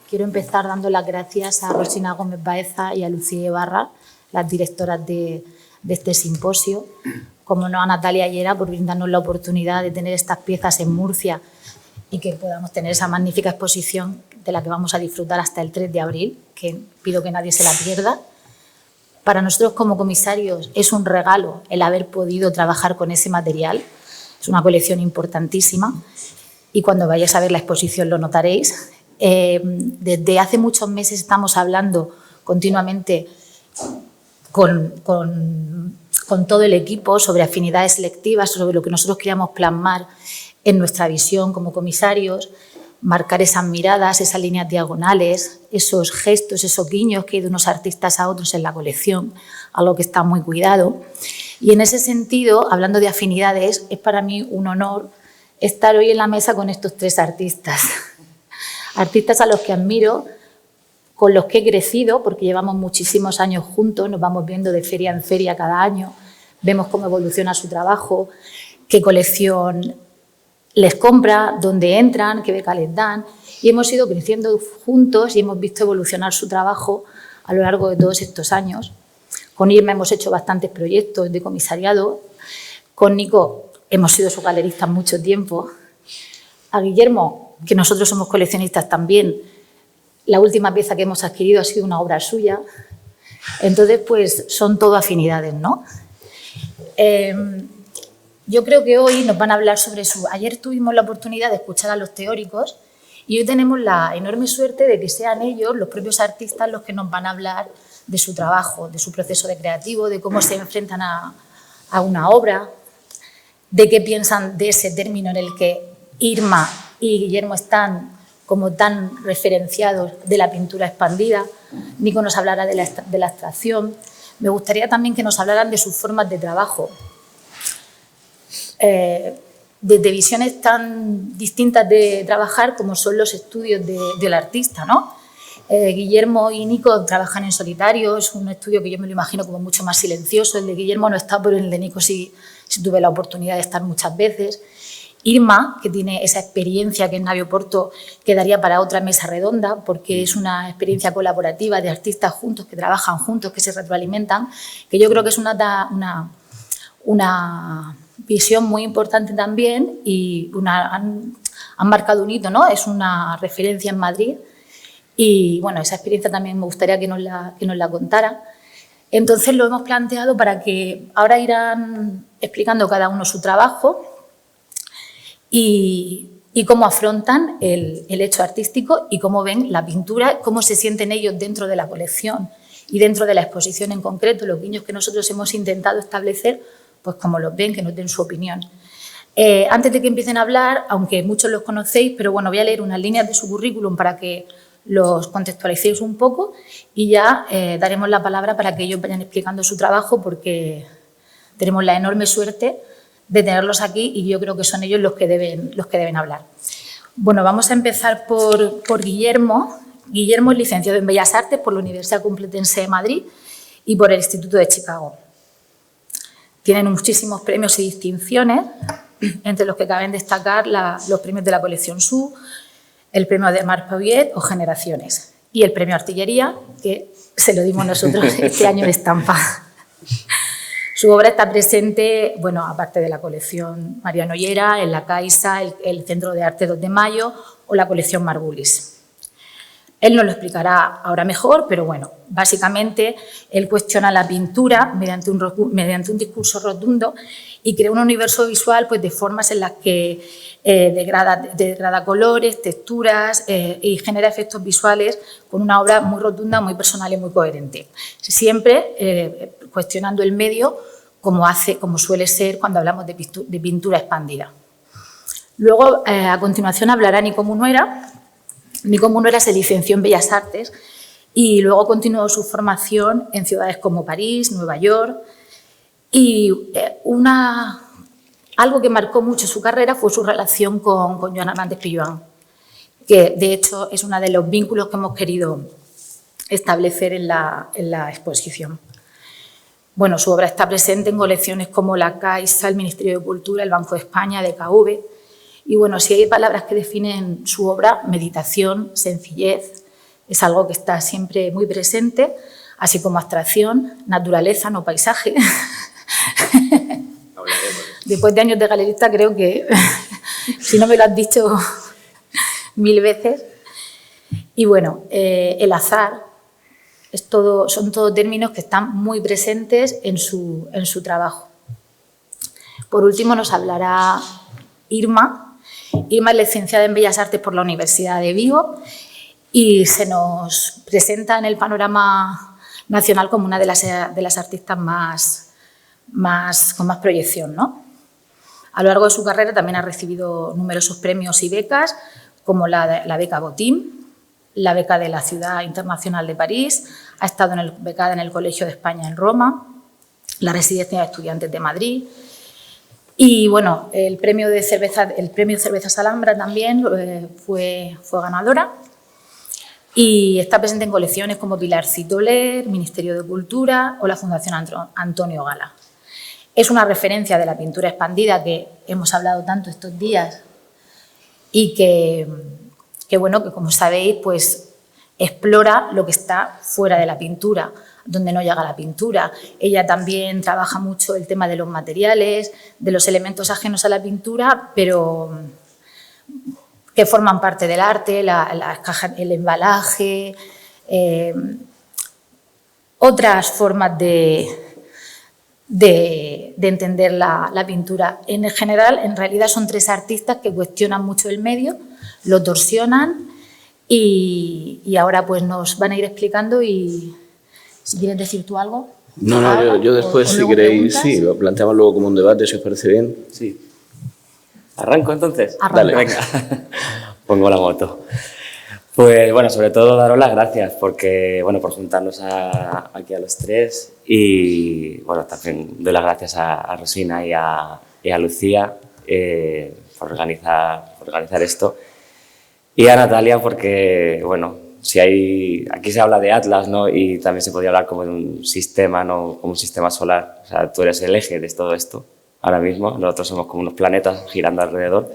Quiero empezar dando las gracias a Rosina Gómez Baeza y a Lucía Ibarra, las directoras de este simposio, como no a Natalia Llera por brindarnos la oportunidad de tener estas piezas en Murcia y que podamos tener esa magnífica exposición de la que vamos a disfrutar hasta el 3 de abril, que pido que nadie se la pierda. Para nosotros como comisarios es un regalo el haber podido trabajar con ese material, es una colección importantísima y cuando vayáis a ver la exposición lo notaréis. Desde hace muchos meses estamos hablando continuamente con todo el equipo sobre afinidades selectivas, sobre lo que nosotros queríamos plasmar en nuestra visión como comisarios, marcar esas miradas, esas líneas diagonales, esos gestos, esos guiños que hay de unos artistas a otros en la colección, algo que está muy cuidado. Y en ese sentido, hablando de afinidades, es para mí un honor estar hoy en la mesa con estos tres artistas. Artistas a los que admiro, con los que he crecido, porque llevamos muchísimos años juntos, nos vamos viendo de feria en feria cada año, vemos cómo evoluciona su trabajo, qué colección les compra, dónde entran, qué beca les dan, y hemos ido creciendo juntos y hemos visto evolucionar su trabajo a lo largo de todos estos años. Con Irma hemos hecho bastantes proyectos de comisariado, con Nico hemos sido su galerista mucho tiempo, a Guillermo, que nosotros somos coleccionistas también, la última pieza que hemos adquirido ha sido una obra suya. Entonces, pues son todo afinidades, ¿no? Yo creo que hoy nos van a hablar sobre su... Ayer tuvimos la oportunidad de escuchar a los teóricos y hoy tenemos la enorme suerte de que sean ellos, los propios artistas, los que nos van a hablar de su trabajo, de su proceso de creativo, de cómo se enfrentan a una obra, de qué piensan de ese término en el que Irma y Guillermo están como tan referenciados de la pintura expandida. Nico nos hablará de la abstracción. Me gustaría también que nos hablaran de sus formas de trabajo, desde visiones tan distintas de trabajar como son los estudios del artista, ¿no? Guillermo y Nico trabajan en solitario, es un estudio que yo me lo imagino como mucho más silencioso. El de Guillermo no está, pero el de Nico sí tuve la oportunidad de estar muchas veces. Irma, que tiene esa experiencia que en Navio Porto quedaría para otra mesa redonda, porque es una experiencia colaborativa de artistas juntos, que trabajan juntos, que se retroalimentan, que yo creo que es una visión muy importante también y han marcado un hito, ¿no? Es una referencia en Madrid y, bueno, esa experiencia también me gustaría que nos la contara. Entonces lo hemos planteado para que ahora irán explicando cada uno su trabajo y cómo afrontan el hecho artístico y cómo ven la pintura, cómo se sienten ellos dentro de la colección y dentro de la exposición en concreto, los guiños que nosotros hemos intentado establecer, pues cómo los ven, que nos den su opinión. Antes de que empiecen a hablar, aunque muchos los conocéis, pero bueno, voy a leer unas líneas de su currículum para que los contextualicéis un poco y ya daremos la palabra para que ellos vayan explicando su trabajo, porque tenemos la enorme suerte de tenerlos aquí y yo creo que son ellos los que deben hablar. Bueno, vamos a empezar por Guillermo. Guillermo es licenciado en Bellas Artes por la Universidad Complutense de Madrid y por el Instituto de Chicago. Tienen muchísimos premios y distinciones, entre los que caben destacar los premios de la colección SU, el premio de Marc Pauiet o Generaciones y el premio Artillería, que se lo dimos nosotros este año en Estampa. Su obra está presente, bueno, aparte de la colección Mariano Llera, en la Caixa, el Centro de Arte 2 de Mayo o la colección Margulis. Él nos lo explicará ahora mejor, pero bueno, básicamente él cuestiona la pintura mediante un discurso rotundo y crea un universo visual, pues, de formas en las que degrada colores, texturas y genera efectos visuales con una obra muy rotunda, muy personal y muy coherente. Siempre cuestionando el medio como suele ser cuando hablamos de pintura expandida. Luego, a continuación, hablará Nico Munuera. Nico Munuera se licenció en Bellas Artes y luego continuó su formación en ciudades como París, Nueva York. Y algo que marcó mucho su carrera fue su relación con Joan Hernández Pilluan, que de hecho es uno de los vínculos que hemos querido establecer en la exposición. Bueno, su obra está presente en colecciones como la Caixa, el Ministerio de Cultura, el Banco de España, DKV. Y bueno, si hay palabras que definen su obra: meditación, sencillez, es algo que está siempre muy presente, así como abstracción, naturaleza, no paisaje. Después de años de galerista creo que, si no me lo has dicho 1000 veces. Y bueno, el azar, son todo términos que están muy presentes en su trabajo. Por último nos hablará Irma. Irma es licenciada en Bellas Artes por la Universidad de Vigo y se nos presenta en el panorama nacional como una de las artistas con más proyección, ¿no? A lo largo de su carrera también ha recibido numerosos premios y becas, como la beca Botín, la beca de la Ciudad Internacional de París, ha estado becada en el Colegio de España en Roma, la Residencia de Estudiantes de Madrid. Y bueno, el premio Cervezas Alhambra también fue ganadora y está presente en colecciones como Pilar Citoler, Ministerio de Cultura o la Fundación Antonio Gala. Es una referencia de la pintura expandida que hemos hablado tanto estos días y que bueno, que como sabéis, pues explora lo que está fuera de la pintura, donde no llega la pintura. Ella también trabaja mucho el tema de los materiales, de los elementos ajenos a la pintura, pero que forman parte del arte, las cajas, el embalaje, otras formas de entender la pintura. En general, en realidad son 3 artistas que cuestionan mucho el medio, lo torsionan y ahora pues nos van a ir explicando y si quieres decir tú algo. No, yo después, si queréis, sí, lo planteamos luego como un debate, si os parece bien. Sí. ¿Arranco entonces? Arranca. Dale, venga. Pongo la moto. Pues bueno, sobre todo daros las gracias porque, bueno, por juntarnos aquí a los 3 y, bueno, también doy las gracias a Rosina y a Lucía por organizar esto y a Natalia porque, bueno, aquí se habla de Atlas, ¿no? Y también se podría hablar como de un sistema, ¿no? Como un sistema solar. O sea, tú eres el eje de todo esto ahora mismo. Nosotros somos como unos planetas girando alrededor.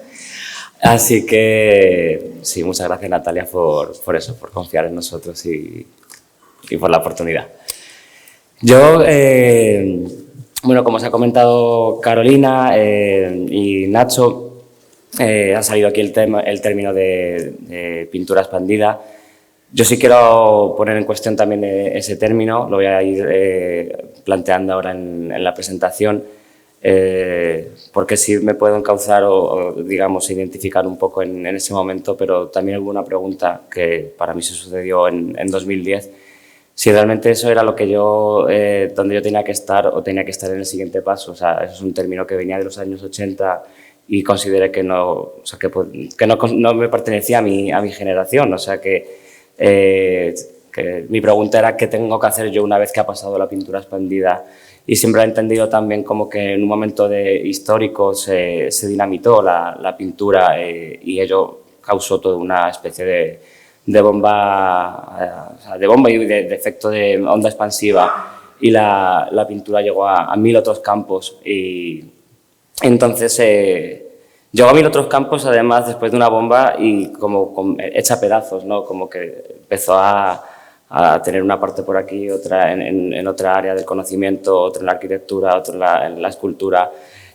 Así que, sí, muchas gracias, Natalia, por eso, por confiar en nosotros y por la oportunidad. Yo, bueno, como os ha comentado Carolina y Nacho, ha salido aquí el término de pintura expandida. Yo sí quiero poner en cuestión también ese término, lo voy a ir planteando ahora en la presentación, porque sí me puedo encauzar o digamos, identificar un poco en ese momento, pero también hubo una pregunta que para mí se sucedió en 2010, si realmente eso era lo que donde yo tenía que estar o tenía que estar en el siguiente paso. O sea, eso es un término que venía de los años 80 y consideré que no, o sea, que no me pertenecía a mi generación, o sea que mi pregunta era qué tengo que hacer yo una vez que ha pasado la pintura expandida, y siempre he entendido también como que en un momento histórico se dinamitó la pintura y ello causó toda una especie de bomba, y de efecto de onda expansiva, y la pintura llegó a 1000 otros campos y entonces llegó a 1000 otros campos, además, después de una bomba y como hecha a pedazos, ¿no? Como que empezó a tener una parte por aquí, otra en otra área del conocimiento, otra en la arquitectura, otra en la escultura,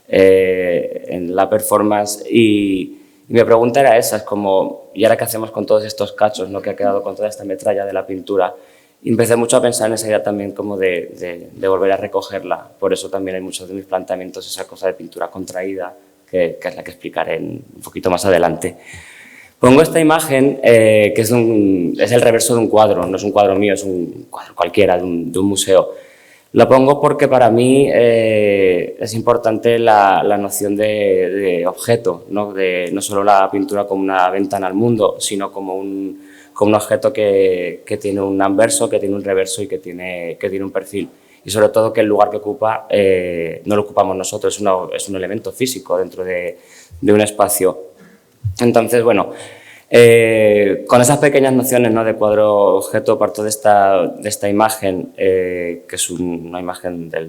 en la performance. Y mi pregunta era esa, es como, ¿y ahora qué hacemos con todos estos cachos, ¿no? Que ha quedado con toda esta metralla de la pintura? Y empecé mucho a pensar en esa idea también como de volver a recogerla. Por eso también hay muchos de mis planteamientos esa cosa de pintura contraída, que es la que explicaré un poquito más adelante. Pongo esta imagen que es el reverso de un cuadro, no es un cuadro mío, es un cuadro cualquiera de un museo. Lo pongo porque para mí es importante la noción de objeto, ¿no? No solo la pintura como una ventana al mundo, sino como un objeto que tiene un anverso, que tiene un reverso y que tiene un perfil. Y sobre todo que el lugar que ocupa no lo ocupamos nosotros, es un elemento físico dentro de un espacio. Entonces, bueno, con esas pequeñas nociones, ¿no? De cuadro-objeto parto de esta imagen, que es una imagen de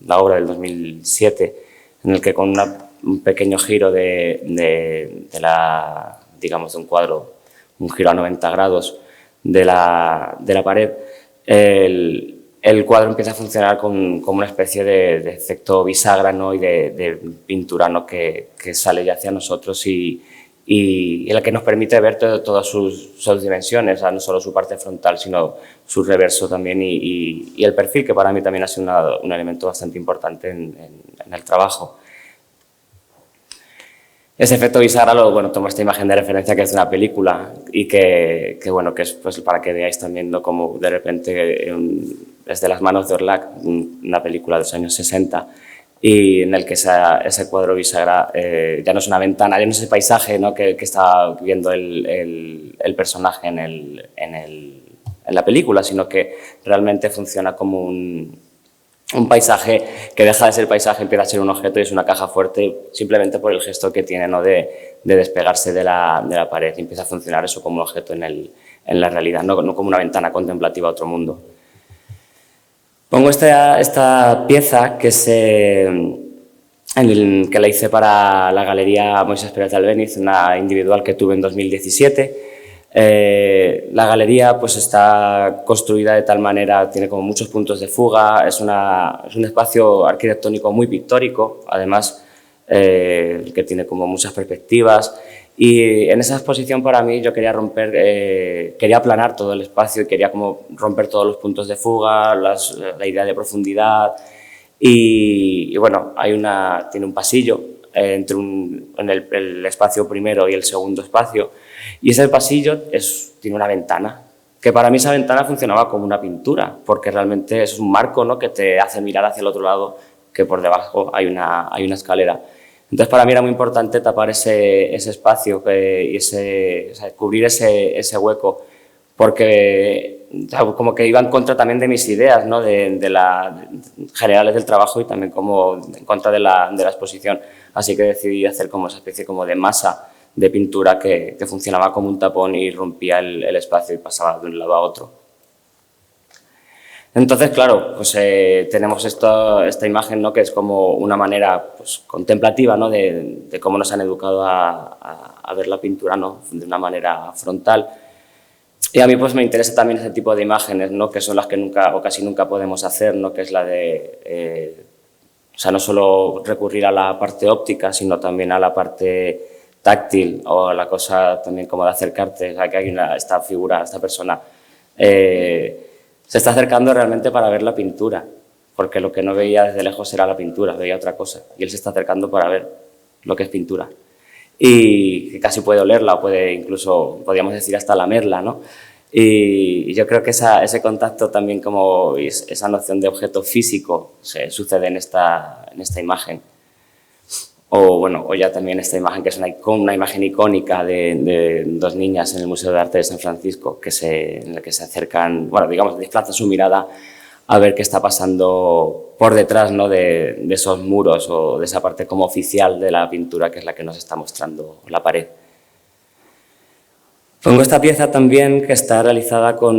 la obra del 2007, en el que con un pequeño giro digamos, de un cuadro, un giro a 90 grados, de la pared, el cuadro empieza a funcionar como una especie de efecto bisagra, ¿no? Y de pintura, ¿no? que sale ya hacia nosotros y el que nos permite ver todas sus dimensiones, o sea, no solo su parte frontal, sino su reverso también y el perfil, que para mí también ha sido un elemento bastante importante en el trabajo. Ese efecto bisagra tomo esta imagen de referencia que es de una película y que es pues, para que veáis también, ¿no? Como de repente desde las manos de Orlac, una película de los años 60, y en el que ese cuadro bisagra ya no es una ventana, ya no es el paisaje, ¿no? que está viendo el personaje en la película, sino que realmente funciona como un paisaje que deja de ser paisaje, empieza a ser un objeto y es una caja fuerte simplemente por el gesto que tiene, ¿no? de despegarse de la pared, y empieza a funcionar eso como un objeto en la realidad, no como una ventana contemplativa a otro mundo. Pongo esta pieza que la hice para la Galería Moisés Pérez de Albéniz, una individual que tuve en 2017. La galería pues está construida de tal manera, tiene como muchos puntos de fuga, es un espacio arquitectónico muy pictórico, además que tiene como muchas perspectivas, y en esa exposición para mí yo quería quería aplanar todo el espacio y quería como romper todos los puntos de fuga, la idea de profundidad y bueno, tiene un pasillo entre el espacio primero y el segundo espacio. Y ese pasillo tiene una ventana, que para mí esa ventana funcionaba como una pintura, porque realmente es un marco, ¿no? Que te hace mirar hacia el otro lado, que por debajo hay una escalera. Entonces para mí era muy importante tapar ese espacio y cubrir ese hueco, porque como que iba en contra también de mis ideas, ¿no? generales del trabajo y también como en contra de la exposición. Así que decidí hacer como esa especie como de masa de pintura que funcionaba como un tapón y rompía el espacio y pasaba de un lado a otro. Entonces, claro, pues tenemos esta imagen, ¿no? Que es como una manera pues, contemplativa, ¿no? de cómo nos han educado a ver la pintura, ¿no? De una manera frontal. Y a mí pues, me interesa también ese tipo de imágenes, ¿no? Que son las que nunca o casi nunca podemos hacer, ¿no? Que es la de no solo recurrir a la parte óptica, sino también a la parte táctil o la cosa también como de acercarte, o sea, que hay esta figura, esta persona se está acercando realmente para ver la pintura, porque lo que no veía desde lejos era la pintura, veía otra cosa, y él se está acercando para ver lo que es pintura. Y que casi puede olerla, o puede incluso, podríamos decir, hasta lamerla, ¿no? Y yo creo que ese contacto también, como esa noción de objeto físico, sucede en esta imagen. O ya también esta imagen, que es una imagen icónica de dos niñas en el Museo de Arte de San Francisco, en la que se acercan, digamos, desplazan su mirada a ver qué está pasando por detrás, ¿no? de esos muros o de esa parte como oficial de la pintura, que es la que nos está mostrando la pared. Pongo esta pieza también que está realizada con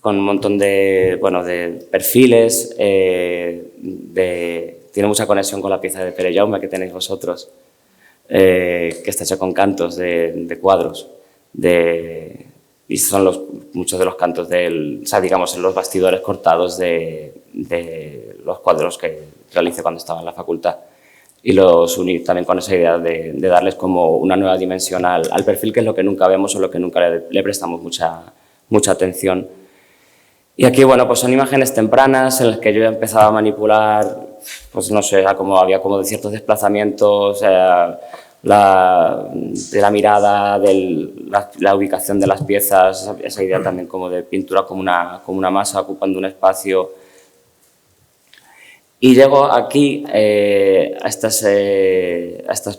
un montón de perfiles, tiene mucha conexión con la pieza de Pere Jaume que tenéis vosotros, que está hecha con cantos de cuadros, y son muchos de los cantos digamos, en los bastidores cortados de los cuadros que realicé cuando estaba en la facultad. Y los uní también con esa idea de darles como una nueva dimensión al perfil, que es lo que nunca vemos o lo que nunca le prestamos mucha atención. Y aquí, pues son imágenes tempranas en las que yo he empezado a manipular, pues no sé, había como de ciertos desplazamientos, de la mirada, de la ubicación de las piezas, esa idea también como de pintura como una masa ocupando un espacio. Y llego aquí a estas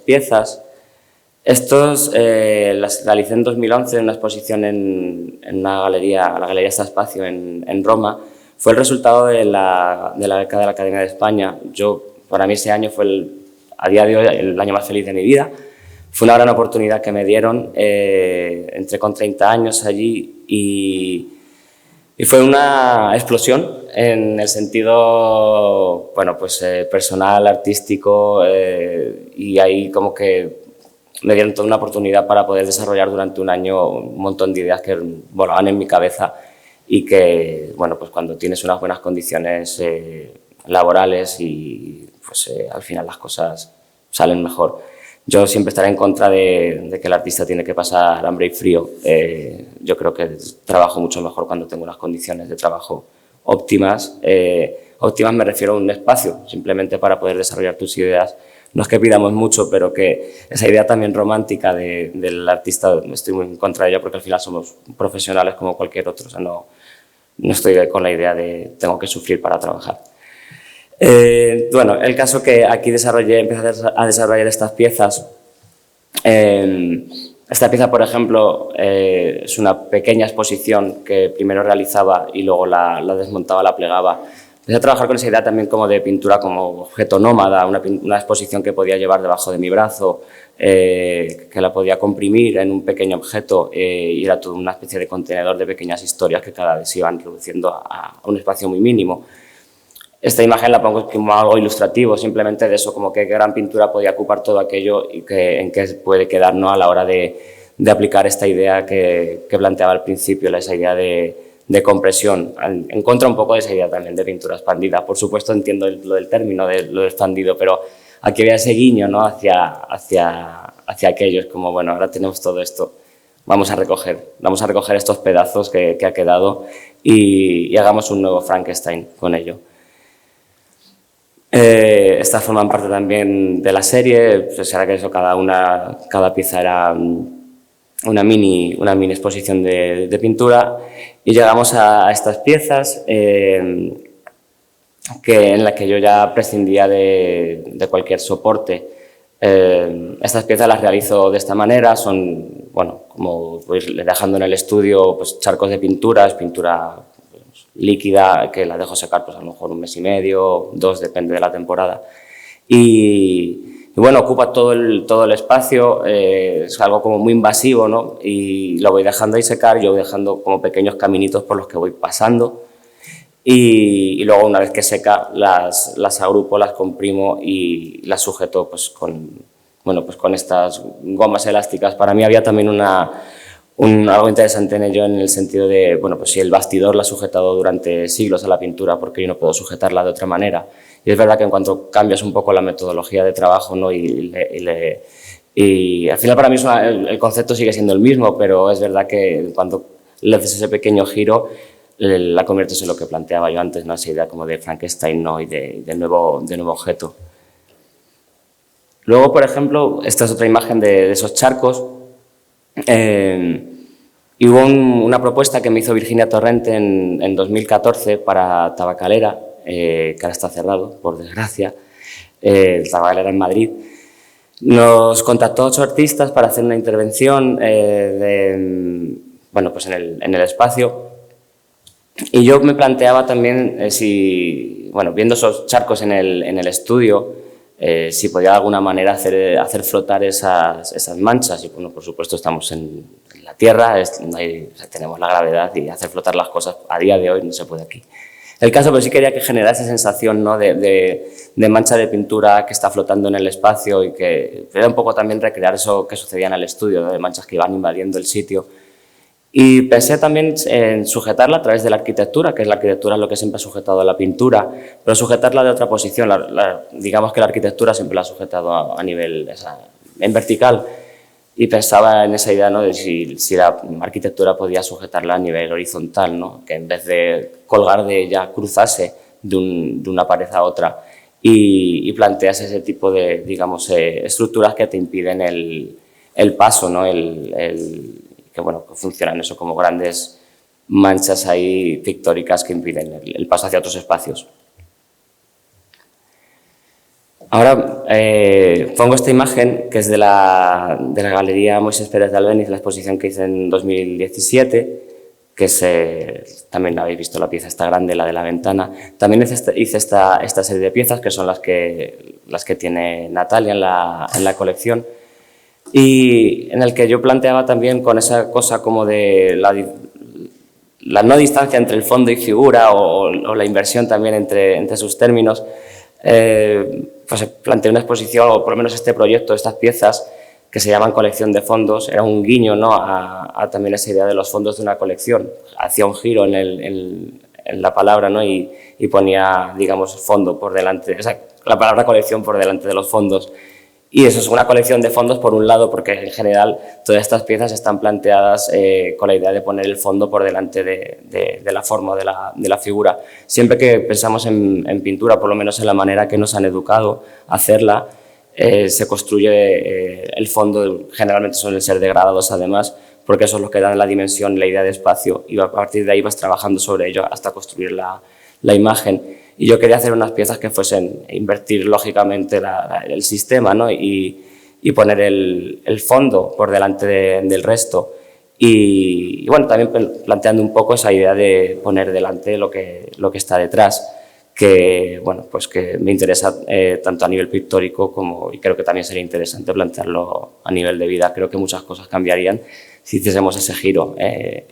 piezas. Estos las realicé en 2011 en una exposición en la Galería Este Espacio en Roma. Fue el resultado de la beca de la Academia de España. Para mí ese año fue a día de hoy el año más feliz de mi vida. Fue una gran oportunidad que me dieron. Entré con 30 años allí y fue una explosión en el sentido personal, artístico, y ahí como que me dieron toda una oportunidad para poder desarrollar durante un año un montón de ideas que volaban en mi cabeza y que, bueno, pues cuando tienes unas buenas condiciones laborales y pues al final las cosas salen mejor. Yo siempre estaré en contra de que el artista tiene que pasar hambre y frío. Yo creo que trabajo mucho mejor cuando tengo unas condiciones de trabajo óptimas. Óptimas me refiero a un espacio, simplemente para poder desarrollar tus ideas. No es que pidamos mucho, pero que esa idea también romántica del artista, estoy muy en contra de ella porque al final somos profesionales como cualquier otro. O sea, no estoy con la idea de tengo que sufrir para trabajar. Bueno, el caso que aquí empecé a desarrollar estas piezas. Esta pieza, por ejemplo, es una pequeña exposición que primero realizaba y luego la desmontaba, la plegaba. Empecé a trabajar con esa idea también como de pintura como objeto nómada, una exposición que podía llevar debajo de mi brazo, que la podía comprimir en un pequeño objeto y era toda una especie de contenedor de pequeñas historias que cada vez se iban reduciendo a un espacio muy mínimo. Esta imagen la pongo como algo ilustrativo, simplemente de eso, como que gran pintura podía ocupar todo aquello y en qué puede quedar, ¿no?, a la hora de aplicar esta idea que planteaba al principio, esa idea de compresión, en contra un poco de esa idea también de pintura expandida. Por supuesto entiendo lo del término, de lo expandido, pero aquí había ese guiño, ¿no?, hacia aquellos, como bueno, ahora tenemos todo esto, vamos a recoger estos pedazos que ha quedado y hagamos un nuevo Frankenstein con ello. Estas forman parte también de la serie, pues ahora que eso, cada pieza era una mini exposición de pintura y llegamos a estas piezas en las que yo ya prescindía de cualquier soporte. Estas piezas las realizo de esta manera, son, bueno, como voy dejando en el estudio, pues charcos de pintura líquida, que la dejo secar pues a lo mejor 1 mes y medio, 2, depende de la temporada. Y bueno, ocupa todo el espacio, es algo como muy invasivo, ¿no? Y lo voy dejando ahí secar, yo voy dejando como pequeños caminitos por los que voy pasando y luego una vez que seca las agrupo, las comprimo y las sujeto pues con estas gomas elásticas. Para mí había también algo interesante en ello, en el sentido de, bueno, pues si el bastidor la ha sujetado durante siglos a la pintura, ¿por qué yo no puedo sujetarla de otra manera? Y es verdad que en cuanto cambias un poco la metodología de trabajo, ¿no?, y al final para mí el concepto sigue siendo el mismo, pero es verdad que cuando le haces ese pequeño giro, la conviertes en lo que planteaba yo antes, ¿no?, esa idea como de Frankenstein, ¿no?, y de nuevo objeto. Luego, por ejemplo, esta es otra imagen de esos charcos. Y hubo una propuesta que me hizo Virginia Torrente en 2014 para Tabacalera, que ahora está cerrado, por desgracia, Tabacalera en Madrid. Nos contactó 8 artistas para hacer una intervención bueno, pues en el espacio. Y yo me planteaba también bueno, viendo esos charcos en el estudio, si podía de alguna manera hacer flotar esas manchas. Y bueno, por supuesto estamos en la Tierra, tenemos la gravedad y hacer flotar las cosas a día de hoy no se puede aquí. El caso, pero sí quería que generara esa sensación, ¿no?, de mancha de pintura que está flotando en el espacio y que era un poco también recrear eso que sucedía en el estudio, ¿no?, de manchas que iban invadiendo el sitio. Y pensé también en sujetarla a través de la arquitectura, que es la arquitectura lo que siempre ha sujetado a la pintura, pero sujetarla de otra posición. Digamos que la arquitectura siempre la ha sujetado a nivel en vertical, y pensaba en esa idea, ¿no?, de si la arquitectura podía sujetarla a nivel horizontal, ¿no?, que en vez de colgar de ella cruzase de una pared a otra y planteas ese tipo de, digamos, estructuras que te impiden el paso, ¿no?, que bueno, que funcionan eso como grandes manchas ahí pictóricas que impiden el paso hacia otros espacios. Ahora pongo esta imagen que es de la Galería Moisés Pérez de Albéniz, la exposición que hice en 2017, que es, también habéis visto la pieza esta grande, la de la ventana. También hice esta serie de piezas que son las que tiene Natalia en la colección, y en el que yo planteaba también con esa cosa como de la no distancia entre el fondo y figura o la inversión también entre sus términos. Pues planteé una exposición, o por lo menos este proyecto, estas piezas, que se llaman colección de fondos. Era un guiño, ¿no?, a también esa idea de los fondos de una colección. Hacía un giro en la palabra, ¿no?, y ponía, digamos, fondo por delante, o sea, la palabra colección por delante de los fondos. Y eso es una colección de fondos, por un lado, porque en general todas estas piezas están planteadas con la idea de poner el fondo por delante de la forma, de la figura. Siempre que pensamos en pintura, por lo menos en la manera que nos han educado a hacerla, se construye el fondo, generalmente suelen ser degradados además, porque eso es lo que da la dimensión, la idea de espacio, y a partir de ahí vas trabajando sobre ello hasta construir la imagen. Y yo quería hacer unas piezas que fuesen, invertir lógicamente el sistema, ¿no?, y poner el fondo por delante del resto. Y bueno, también planteando un poco esa idea de poner delante lo que está detrás, que, bueno, pues que me interesa tanto a nivel pictórico y creo que también sería interesante plantearlo a nivel de vida. Creo que muchas cosas cambiarían si hiciésemos ese giro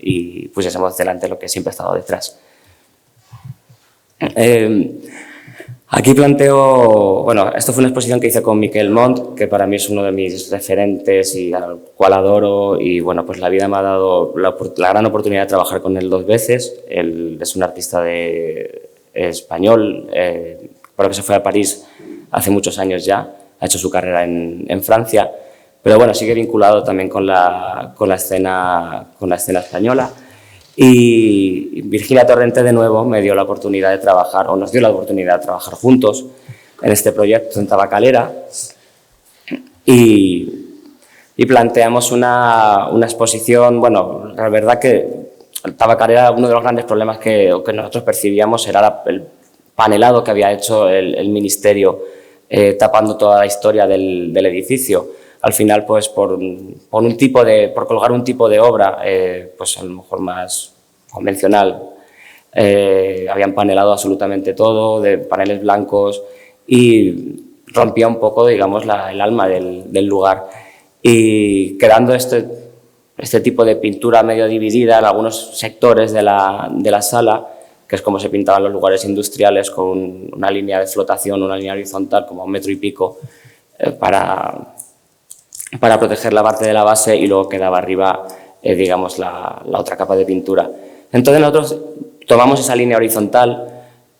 y pusiésemos delante lo que siempre ha estado detrás. Aquí planteo, bueno, esto fue una exposición que hice con Miquel Mont, que para mí es uno de mis referentes y al cual adoro, y bueno, pues la vida me ha dado la gran oportunidad de trabajar con él 2 veces. Él es un artista español, pero que se fue a París hace muchos años ya, ha hecho su carrera en Francia, pero bueno, sigue vinculado también con la escena española. Y Virginia Torrente de nuevo me dio la oportunidad de trabajar, o nos dio la oportunidad de trabajar juntos en este proyecto en Tabacalera, y planteamos una exposición. Bueno, la verdad que Tabacalera, uno de los grandes problemas que nosotros percibíamos era el panelado que había hecho el ministerio, tapando toda la historia del edificio. Al final, pues por colgar un tipo de obra, pues a lo mejor más convencional, habían panelado absolutamente todo, de paneles blancos, y rompía un poco, digamos, el alma del lugar. Y quedando este tipo de pintura medio dividida en algunos sectores de la sala, que es como se pintaban los lugares industriales, con una línea de flotación, una línea horizontal como 1,5 metros, para proteger la parte de la base, y luego quedaba arriba, digamos, la otra capa de pintura. Entonces nosotros tomamos esa línea horizontal,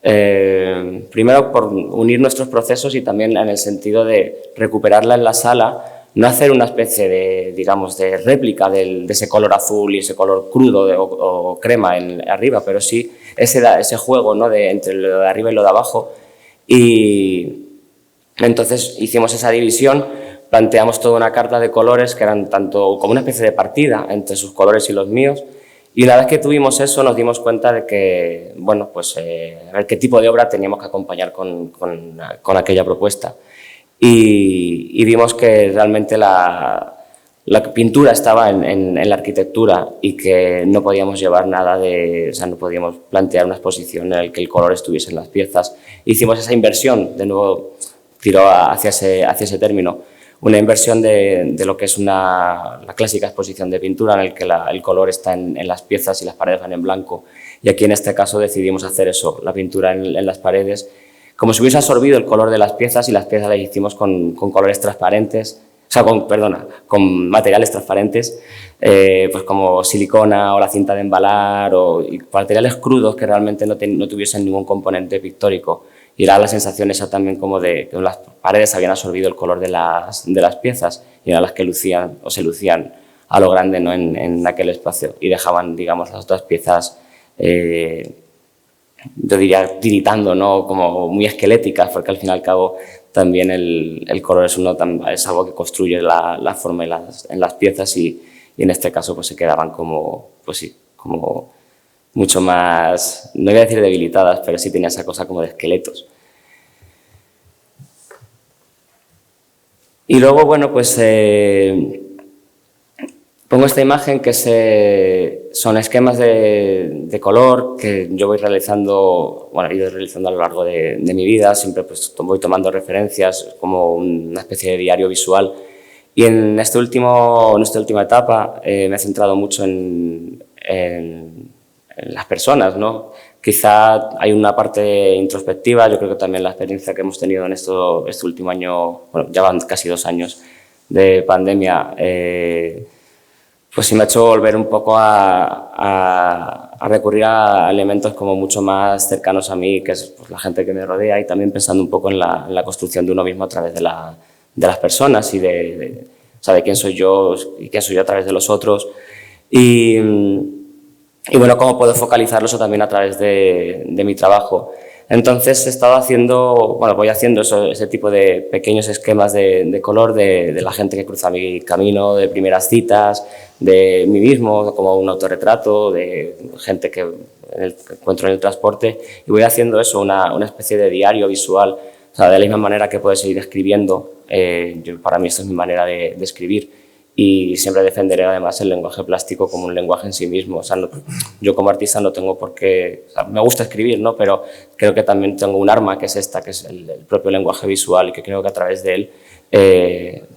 primero por unir nuestros procesos y también en el sentido de recuperarla en la sala, no hacer una especie de, digamos, de réplica de ese color azul y ese color crudo o crema arriba, pero sí ese juego, ¿no?, entre lo de arriba y lo de abajo. Y entonces hicimos esa división, planteamos toda una carta de colores que eran tanto como una especie de partida entre sus colores y los míos, y una vez que tuvimos eso nos dimos cuenta de que, bueno, pues a ver qué tipo de obra teníamos que acompañar con aquella propuesta. Y vimos que realmente la pintura estaba en la arquitectura, y que no podíamos llevar nada o sea, no podíamos plantear una exposición en la que el color estuviese en las piezas. Hicimos esa inversión, de nuevo tiró hacia ese término, una inversión de lo que es la clásica exposición de pintura, en el que el color está en las piezas y las paredes van en blanco. Y aquí en este caso decidimos hacer eso, la pintura en las paredes, como si hubiese absorbido el color de las piezas, y las piezas las hicimos con colores transparentes, o sea, con materiales transparentes, pues como silicona o la cinta de embalar, y materiales crudos que realmente no tuviesen ningún componente pictórico. Y era la sensación esa también como de que las paredes habían absorbido el color de las piezas, y eran las que se lucían a lo grande, ¿no?, en aquel espacio, y dejaban, digamos, las otras piezas, yo diría, tiritando, ¿no?, como muy esqueléticas, porque al fin y al cabo también el color es algo que construye la forma en las piezas, y en este caso pues se quedaban como mucho más, no voy a decir debilitadas, pero sí tenía esa cosa como de esqueletos. Y luego, bueno, pues pongo esta imagen que son esquemas de color que yo voy realizando, he ido realizando a lo largo de mi vida. Siempre pues voy tomando referencias, como una especie de diario visual. Y en esta última etapa me he centrado mucho en las personas, ¿no? Quizá hay una parte introspectiva. Yo creo que también la experiencia que hemos tenido en este último año, bueno, ya van casi 2 años, de pandemia, pues sí me ha hecho volver un poco a recurrir a elementos como mucho más cercanos a mí, que es pues, la gente que me rodea, y también pensando un poco en la construcción de uno mismo a través de las personas y de quién soy yo y quién soy yo a través de los otros. Y bueno, cómo puedo focalizarlo eso también a través de mi trabajo. Entonces he estado voy haciendo ese tipo de pequeños esquemas de color de la gente que cruza mi camino, de primeras citas, de mí mismo, como un autorretrato, de gente que encuentro en el transporte, y voy haciendo eso, una especie de diario visual, o sea, de la misma manera que puedes seguir escribiendo. Para mí esto es mi manera de escribir. Y siempre defenderé además el lenguaje plástico como un lenguaje en sí mismo. O sea, yo como artista no tengo por qué... O sea, me gusta escribir, ¿no? Pero creo que también tengo un arma que es esta, que es el propio lenguaje visual, y que creo que a través de él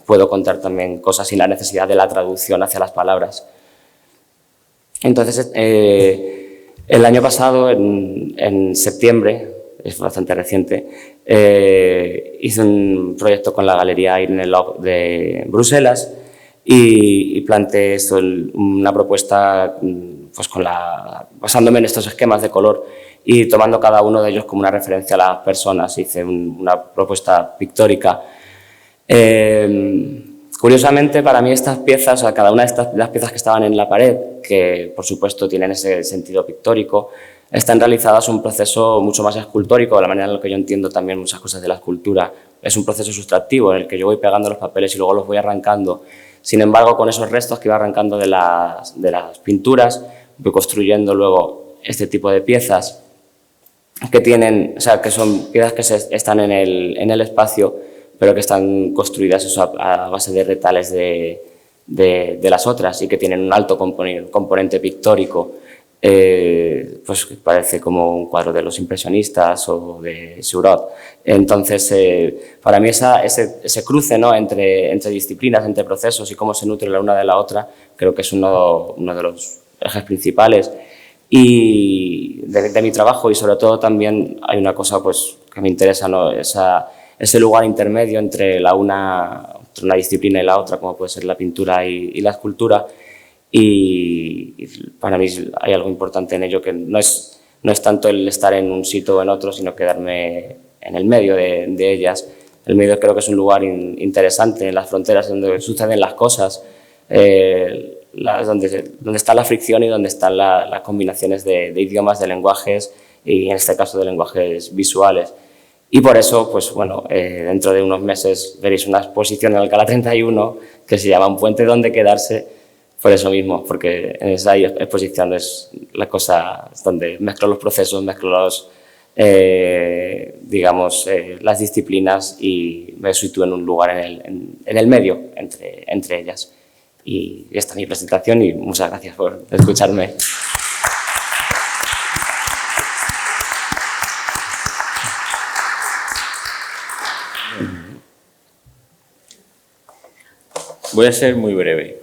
puedo contar también cosas sin la necesidad de la traducción hacia las palabras. Entonces, el año pasado, en septiembre, es bastante reciente, hice un proyecto con la Galería Irene Locke de Bruselas, y planteé una propuesta pues basándome en estos esquemas de color y tomando cada uno de ellos como una referencia a las personas. Hice una propuesta pictórica. Curiosamente, para mí estas piezas, o sea, cada una de las piezas que estaban en la pared, que por supuesto tienen ese sentido pictórico, están realizadas un proceso mucho más escultórico, de la manera en la que yo entiendo también muchas cosas de la escultura. Es un proceso sustractivo en el que yo voy pegando los papeles y luego los voy arrancando. Sin embargo, con esos restos que iba arrancando de las pinturas, voy construyendo luego este tipo de piezas que son piezas que están en el espacio, pero que están construidas a base de retales de las otras, y que tienen un alto componente pictórico. Pues parece como un cuadro de los impresionistas o de Seurat. Entonces, para mí ese cruce, ¿no?, entre disciplinas, entre procesos y cómo se nutre la una de la otra, creo que es uno de los ejes principales y de mi trabajo. Y sobre todo también hay una cosa pues, que me interesa, ¿no?, ese lugar intermedio entre una disciplina y la otra, como puede ser la pintura y la escultura. Y para mí hay algo importante en ello, que no es tanto el estar en un sitio o en otro, sino quedarme en el medio de ellas. El medio creo que es un lugar interesante, en las fronteras donde suceden las cosas, donde está la fricción y donde están las combinaciones de idiomas, de lenguajes, y en este caso de lenguajes visuales. Y por eso, pues bueno, dentro de unos meses veréis una exposición en Alcalá 31 que se llama Un puente donde quedarse. Por eso mismo, porque en esa exposición es la cosa donde mezclo los procesos, mezclo las disciplinas, y me sitúo en un lugar en el medio entre ellas. Y esta es mi presentación, y muchas gracias por escucharme. Voy a ser muy breve.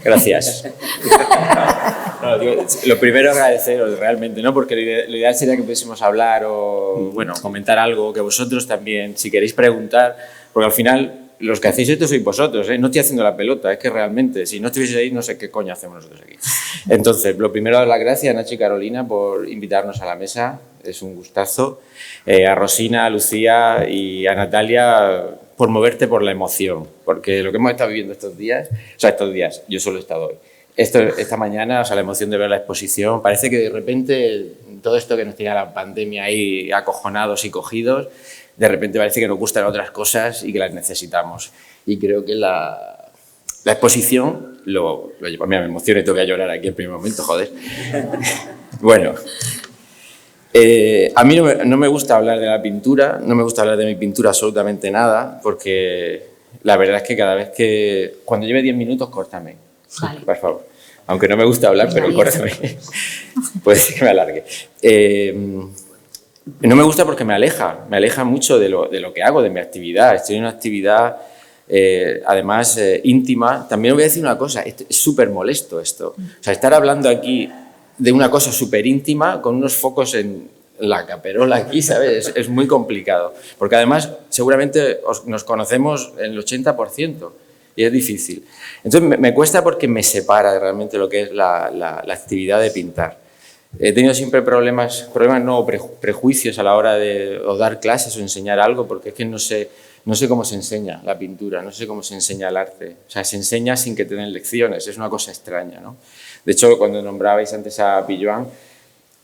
Gracias. No, lo primero, agradeceros realmente, ¿no? Porque lo ideal sería que pudiésemos hablar o bueno, comentar algo, que vosotros también, si queréis preguntar, porque al final los que hacéis esto sois vosotros, ¿eh? No estoy haciendo la pelota, es que realmente, si no estuvieseis ahí, no sé qué coño hacemos nosotros aquí. Entonces, lo primero, dar las gracias a Nacho y Carolina por invitarnos a la mesa, es un gustazo. A Rosina, a Lucía y a Natalia por moverte por la emoción, porque lo que hemos estado viviendo estos días, yo solo he estado hoy. Esta mañana, la emoción de ver la exposición, parece que de repente todo esto que nos tenía la pandemia ahí acojonados y cogidos, de repente parece que nos gustan otras cosas y que las necesitamos. Y creo que la exposición lo lleva. Mira, me emociono y te voy a llorar aquí en primer momento, joder. Bueno, a mí no me gusta hablar de la pintura, no me gusta hablar de mi pintura absolutamente nada, porque la verdad es que cada vez que... Cuando lleve 10 minutos, córtame, vale, por favor. Aunque no me gusta hablar, pero córtame. Puede ser que me alargue. No me gusta porque me aleja mucho de lo que hago, de mi actividad. Estoy en una actividad, además, íntima. También os voy a decir una cosa, es súper molesto esto. O sea, estar hablando aquí de una cosa súper íntima con unos focos la caperola aquí, ¿sabes? Es muy complicado. Porque además, seguramente nos conocemos en el 80% y es difícil. Entonces, me cuesta porque me separa realmente lo que es la actividad de pintar. He tenido siempre problemas no, prejuicios a la hora de dar clases o enseñar algo, porque es que no sé cómo se enseña la pintura, no sé cómo se enseña el arte. O sea, se enseña sin que te den lecciones, es una cosa extraña, ¿no? De hecho, cuando nombrabais antes a Pilloan,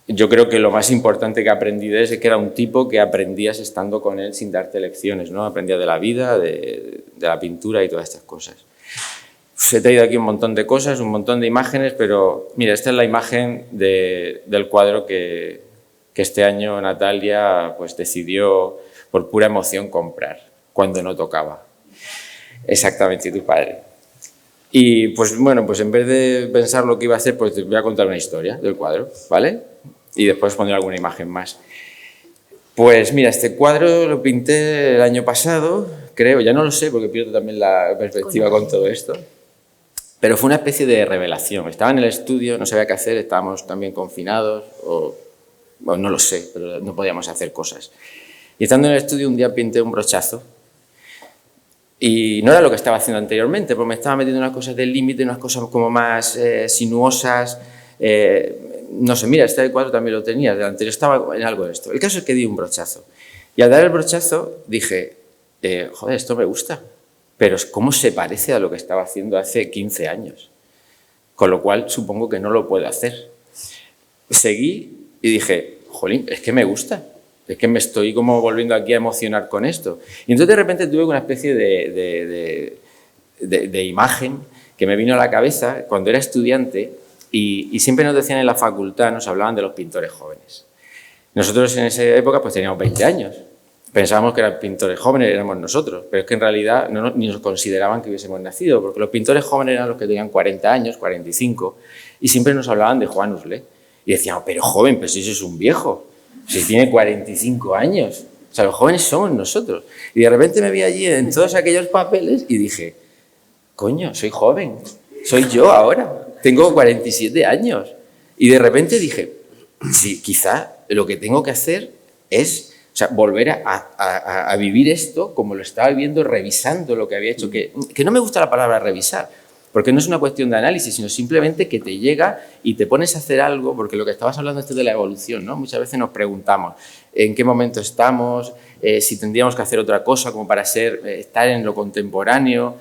yo creo que lo más importante que aprendí de él es que era un tipo que aprendías estando con él sin darte lecciones, ¿no? Aprendías de la vida, de la pintura y todas estas cosas. He traído aquí un montón de cosas, un montón de imágenes, pero mira, esta es la imagen del cuadro que este año Natalia pues, decidió por pura emoción comprar, cuando no tocaba. Exactamente, tu padre. Y pues bueno, pues en vez de pensar lo que iba a hacer, pues te voy a contar una historia del cuadro, ¿vale? Y después pondré alguna imagen más. Pues mira, este cuadro lo pinté el año pasado, creo, ya no lo sé porque pierdo también la perspectiva con todo esto. Pero fue una especie de revelación. Estaba en el estudio, no sabía qué hacer, estábamos también confinados, o no lo sé, pero no podíamos hacer cosas. Y estando en el estudio un día pinté un brochazo. Y no era lo que estaba haciendo anteriormente, porque me estaba metiendo unas cosas del límite, unas cosas como más sinuosas. No sé, mira, este cuadro también lo tenía, el anterior estaba en algo de esto. El caso es que di un brochazo. Y al dar el brochazo dije, joder, esto me gusta. Pero ¿cómo se parece a lo que estaba haciendo hace 15 años? Con lo cual, supongo que no lo puedo hacer. Seguí y dije, jolín, es que me gusta. Es que me estoy como volviendo aquí a emocionar con esto. Y entonces de repente tuve una especie de imagen que me vino a la cabeza cuando era estudiante y siempre nos decían en la facultad, nos hablaban de los pintores jóvenes. Nosotros en esa época pues teníamos 20 años. Pensábamos que eran pintores jóvenes, éramos nosotros, pero es que en realidad ni nos consideraban que hubiésemos nacido, porque los pintores jóvenes eran los que tenían 40 años, 45, y siempre nos hablaban de Juan Uslet. Y decíamos, pero joven, pues si eso es un viejo, si tiene 45 años. O sea, los jóvenes somos nosotros. Y de repente me vi allí en todos aquellos papeles y dije, coño, soy joven, soy yo ahora, tengo 47 años. Y de repente dije, sí, quizá lo que tengo que hacer es... O sea, volver a vivir esto como lo estaba viviendo, revisando lo que había hecho. Que no me gusta la palabra revisar, porque no es una cuestión de análisis, sino simplemente que te llega y te pones a hacer algo, porque lo que estabas hablando es de la evolución, ¿no? Muchas veces nos preguntamos en qué momento estamos, si tendríamos que hacer otra cosa como para estar en lo contemporáneo.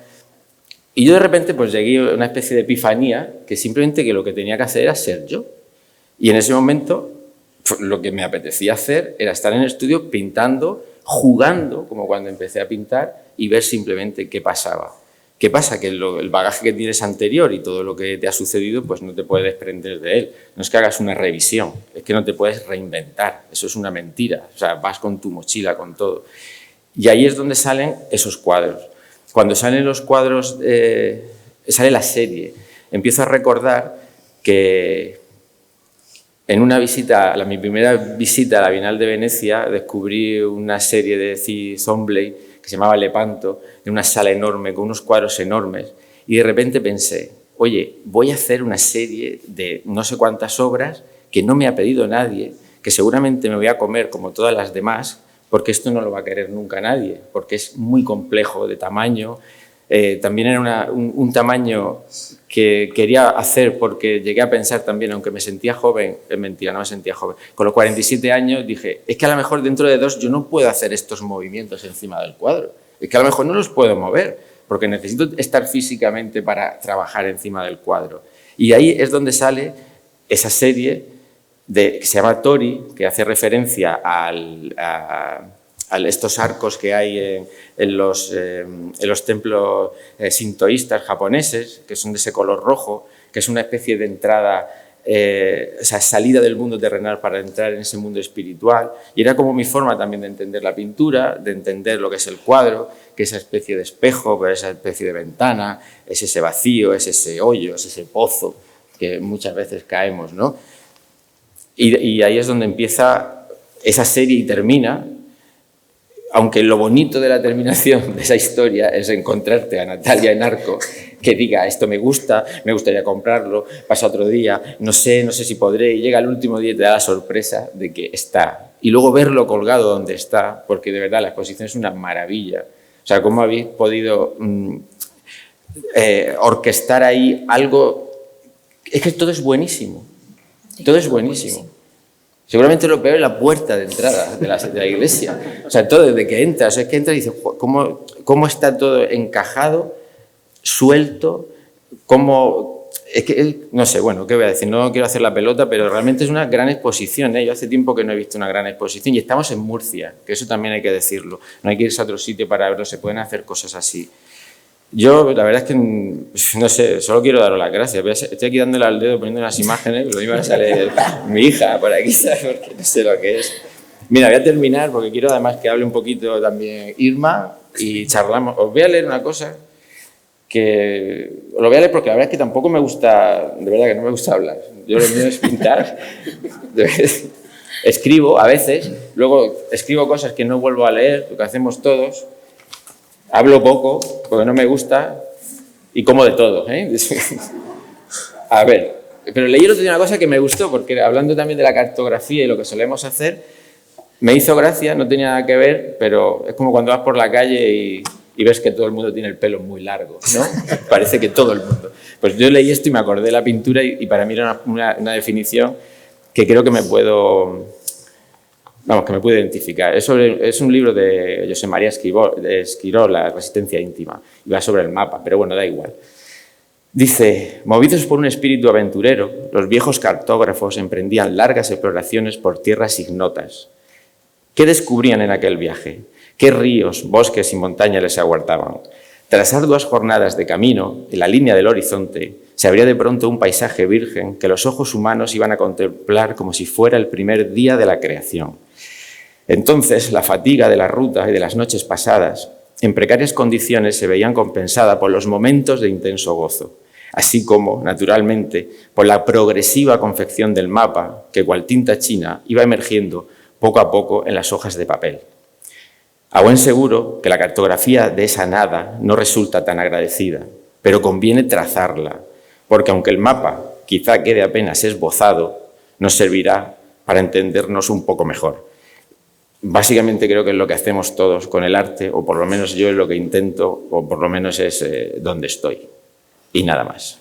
Y yo de repente pues llegué a una especie de epifanía que simplemente que lo que tenía que hacer era ser yo. Y en ese momento... lo que me apetecía hacer era estar en el estudio pintando, jugando, como cuando empecé a pintar, y ver simplemente qué pasaba. ¿Qué pasa? Que el bagaje que tienes anterior y todo lo que te ha sucedido, pues no te puedes desprender de él. No es que hagas una revisión, es que no te puedes reinventar. Eso es una mentira. O sea, vas con tu mochila, con todo. Y ahí es donde salen esos cuadros. Cuando salen los cuadros, sale la serie. Empiezo a recordar que... En una visita, mi primera visita a la Bienal de Venecia, descubrí una serie de Zombley que se llamaba Lepanto, en una sala enorme, con unos cuadros enormes, y de repente pensé, oye, voy a hacer una serie de no sé cuántas obras que no me ha pedido nadie, que seguramente me voy a comer como todas las demás, porque esto no lo va a querer nunca nadie, porque es muy complejo de tamaño. También era un tamaño que quería hacer porque llegué a pensar también, aunque me sentía joven, es mentira, no me sentía joven, con los 47 años dije, es que a lo mejor dentro de 2 yo no puedo hacer estos movimientos encima del cuadro, es que a lo mejor no los puedo mover, porque necesito estar físicamente para trabajar encima del cuadro. Y ahí es donde sale esa serie que se llama Tori, que hace referencia a estos arcos que hay en los templos sintoístas japoneses, que son de ese color rojo, que es una especie de entrada, salida del mundo terrenal para entrar en ese mundo espiritual. Y era como mi forma también de entender la pintura, de entender lo que es el cuadro, que es esa especie de espejo, esa especie de ventana, es ese vacío, es ese hoyo, es ese pozo que muchas veces caemos, ¿no? Y ahí es donde empieza esa serie y termina. aunque lo bonito de la terminación de esa historia es encontrarte a Natalia en Arco que diga, esto me gustaría comprarlo, pasa otro día, no sé si podré, y llega el último día y te da la sorpresa de que está. Y luego verlo colgado donde está, porque de verdad la exposición es una maravilla. O sea, cómo habéis podido orquestar ahí algo. Es que todo es buenísimo. Todo es buenísimo. Seguramente lo peor es la puerta de entrada de la iglesia. O sea, todo desde que entras. O sea, es que entras y dices, ¿cómo está todo encajado, suelto? ¿Cómo...? Es que, no sé, bueno, ¿qué voy a decir? No quiero hacer la pelota, pero realmente es una gran exposición, ¿eh? Yo hace tiempo que no he visto una gran exposición y estamos en Murcia, que eso también hay que decirlo. No hay que irse a otro sitio para verlo, se pueden hacer cosas así. Yo, la verdad es que, no sé, solo quiero daros las gracias. Estoy aquí dándole al dedo, poniendo unas imágenes, lo mismo sale mi hija por aquí, ¿sabes? Porque no sé lo que es. Mira, voy a terminar porque quiero además que hable un poquito también Irma y charlamos. Os voy a leer una cosa que... Lo voy a leer porque la verdad es que tampoco me gusta, de verdad que no me gusta hablar. Yo lo mío es pintar. Escribo a veces, luego escribo cosas que no vuelvo a leer, lo que hacemos todos. Hablo poco, porque no me gusta, y como de todo, ¿eh? A ver, pero leí el otro día una cosa que me gustó, porque hablando también de la cartografía y lo que solemos hacer, me hizo gracia, no tenía nada que ver, pero es como cuando vas por la calle y ves que todo el mundo tiene el pelo muy largo, ¿no? Parece que todo el mundo. Pues yo leí esto y me acordé de la pintura y para mí era una definición que creo que me puedo... Vamos, que me pude identificar. Es un libro de José María Esquirol, La resistencia íntima, y va sobre el mapa, pero bueno, da igual. Dice, movidos por un espíritu aventurero, los viejos cartógrafos emprendían largas exploraciones por tierras ignotas. ¿Qué descubrían en aquel viaje? ¿Qué ríos, bosques y montañas les aguardaban? Tras arduas jornadas de camino, en la línea del horizonte, se abría de pronto un paisaje virgen que los ojos humanos iban a contemplar como si fuera el primer día de la creación. Entonces, la fatiga de la ruta y de las noches pasadas, en precarias condiciones, se veían compensada por los momentos de intenso gozo, así como, naturalmente, por la progresiva confección del mapa que, cual tinta china, iba emergiendo poco a poco en las hojas de papel. A buen seguro que la cartografía de esa nada no resulta tan agradecida, pero conviene trazarla, porque aunque el mapa quizá quede apenas esbozado, nos servirá para entendernos un poco mejor. Básicamente creo que es lo que hacemos todos con el arte, o por lo menos yo es lo que intento, o por lo menos es donde estoy. Y nada más.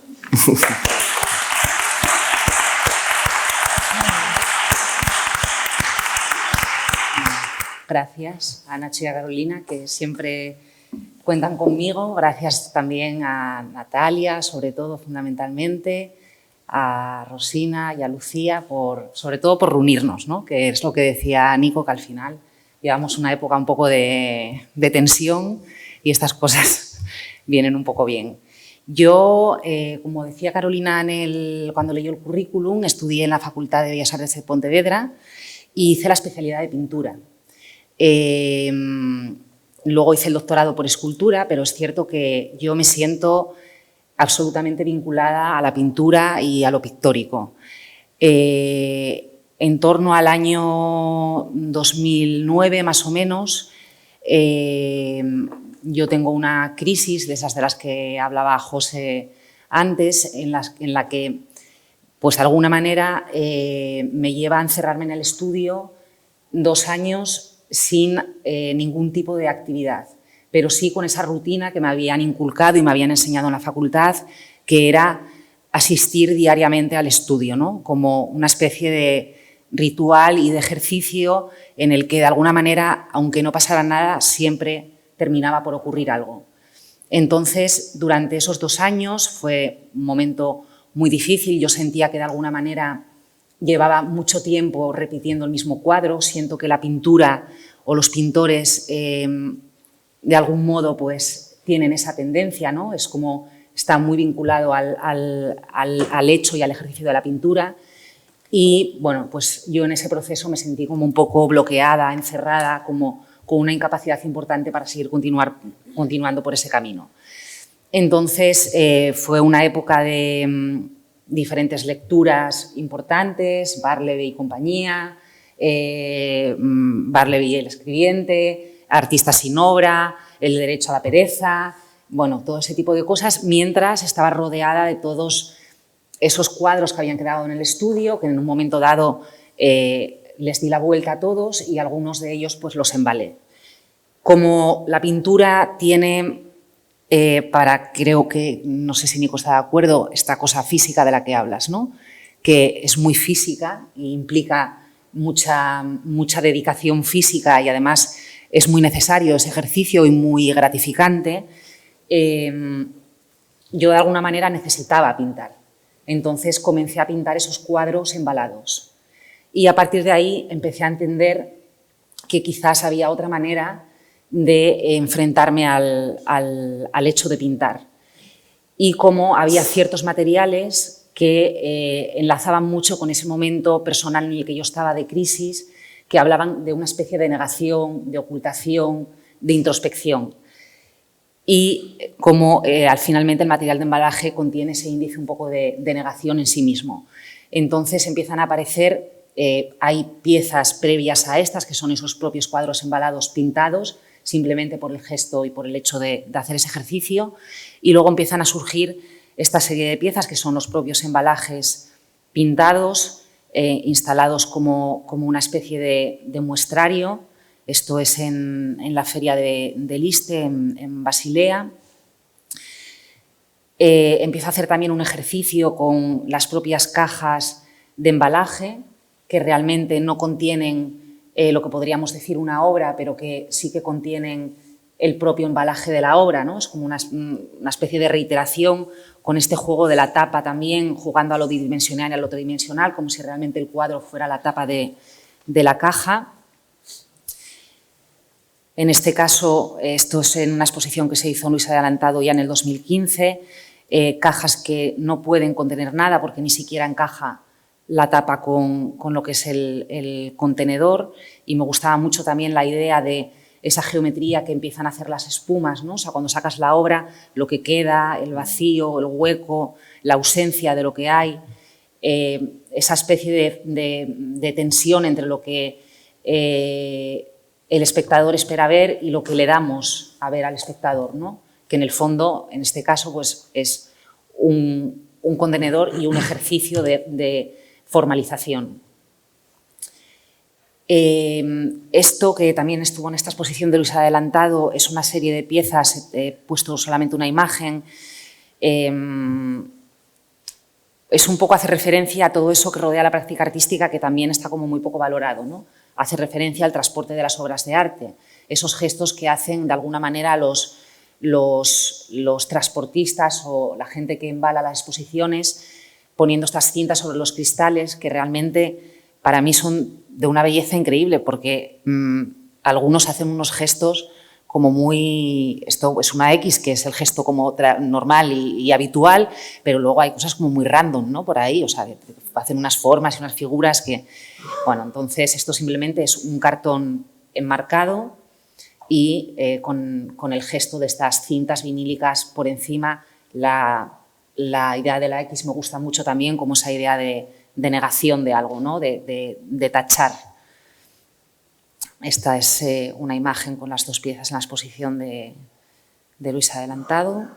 Gracias a Nacho y a Carolina, que siempre cuentan conmigo. Gracias también a Natalia, sobre todo, fundamentalmente, a Rosina y a Lucía, sobre todo por reunirnos, ¿no? Que es lo que decía Nico, que al final llevamos una época un poco de tensión y estas cosas vienen un poco bien. Yo, como decía Carolina cuando leyó el currículum, estudié en la Facultad de Bellas Artes de Pontevedra y hice la especialidad de pintura. Luego hice el doctorado por escultura, pero es cierto que yo me siento absolutamente vinculada a la pintura y a lo pictórico. En torno al año 2009, más o menos, yo tengo una crisis de esas de las que hablaba José antes, en la que, pues de alguna manera, me lleva a encerrarme en el estudio 2 años sin ningún tipo de actividad, pero sí con esa rutina que me habían inculcado y me habían enseñado en la facultad, que era asistir diariamente al estudio, ¿no? Como una especie de ritual y de ejercicio en el que, de alguna manera, aunque no pasara nada, siempre terminaba por ocurrir algo. Entonces, durante esos 2 años fue un momento muy difícil. Yo sentía que, de alguna manera, llevaba mucho tiempo repitiendo el mismo cuadro. Siento que la pintura o los pintores, de algún modo, pues, tienen esa tendencia, ¿no? Es como está muy vinculado al hecho y al ejercicio de la pintura. Y, bueno, pues yo en ese proceso me sentí como un poco bloqueada, encerrada, como con una incapacidad importante para seguir continuando por ese camino. Entonces, fue una época de diferentes lecturas importantes, Barleby y compañía, Barleby el escribiente, artista sin obra, el derecho a la pereza, bueno, todo ese tipo de cosas, mientras estaba rodeada de todos esos cuadros que habían quedado en el estudio, que en un momento dado les di la vuelta a todos y algunos de ellos pues los embalé. Como la pintura tiene, creo que, no sé si Nico está de acuerdo, esta cosa física de la que hablas, ¿no? Que es muy física e implica mucha dedicación física y además es muy necesario ese ejercicio y muy gratificante, yo de alguna manera necesitaba pintar. Entonces comencé a pintar esos cuadros embalados y a partir de ahí empecé a entender que quizás había otra manera de enfrentarme al hecho de pintar y cómo había ciertos materiales que enlazaban mucho con ese momento personal en el que yo estaba de crisis, que hablaban de una especie de negación, de ocultación, de introspección. Y cómo finalmente el material de embalaje contiene ese índice un poco de negación en sí mismo. Entonces empiezan a aparecer, hay piezas previas a estas, que son esos propios cuadros embalados pintados, simplemente por el gesto y por el hecho de hacer ese ejercicio, y luego empiezan a surgir esta serie de piezas que son los propios embalajes pintados, instalados como una especie de muestrario. Esto es en la feria de Liste, en Basilea. Empiezo a hacer también un ejercicio con las propias cajas de embalaje, que realmente no contienen lo que podríamos decir una obra, pero que sí que contienen el propio embalaje de la obra, ¿no? Es como una especie de reiteración con este juego de la tapa también, jugando a lo bidimensional y a lo tridimensional, como si realmente el cuadro fuera la tapa de la caja. En este caso, esto es en una exposición que se hizo en Luis Adelantado ya en el 2015, cajas que no pueden contener nada porque ni siquiera encaja la tapa con lo que es el contenedor, y me gustaba mucho también la idea de esa geometría que empiezan a hacer las espumas, ¿no? O sea, cuando sacas la obra, lo que queda, el vacío, el hueco, la ausencia de lo que hay, esa especie de tensión entre lo que el espectador espera ver y lo que le damos a ver al espectador, ¿no? Que en el fondo, en este caso, pues, es un contenedor y un ejercicio de formalización. Esto, que también estuvo en esta exposición de Luis Adelantado, es una serie de piezas, he puesto solamente una imagen, es un poco, hace referencia a todo eso que rodea la práctica artística, que también está como muy poco valorado, ¿no? Hace referencia al transporte de las obras de arte, esos gestos que hacen de alguna manera los transportistas o la gente que embala las exposiciones, poniendo estas cintas sobre los cristales, que realmente para mí son de una belleza increíble, porque algunos hacen unos gestos como muy... Esto es una X, que es el gesto como normal y habitual, pero luego hay cosas como muy random, ¿no? Por ahí, o sea, hacen unas formas y unas figuras que... Bueno, entonces esto simplemente es un cartón enmarcado y con el gesto de estas cintas vinílicas por encima. La idea de la X me gusta mucho también, como esa idea de negación de algo, ¿no? de tachar. Esta es una imagen con las dos piezas en la exposición de Luis Adelantado.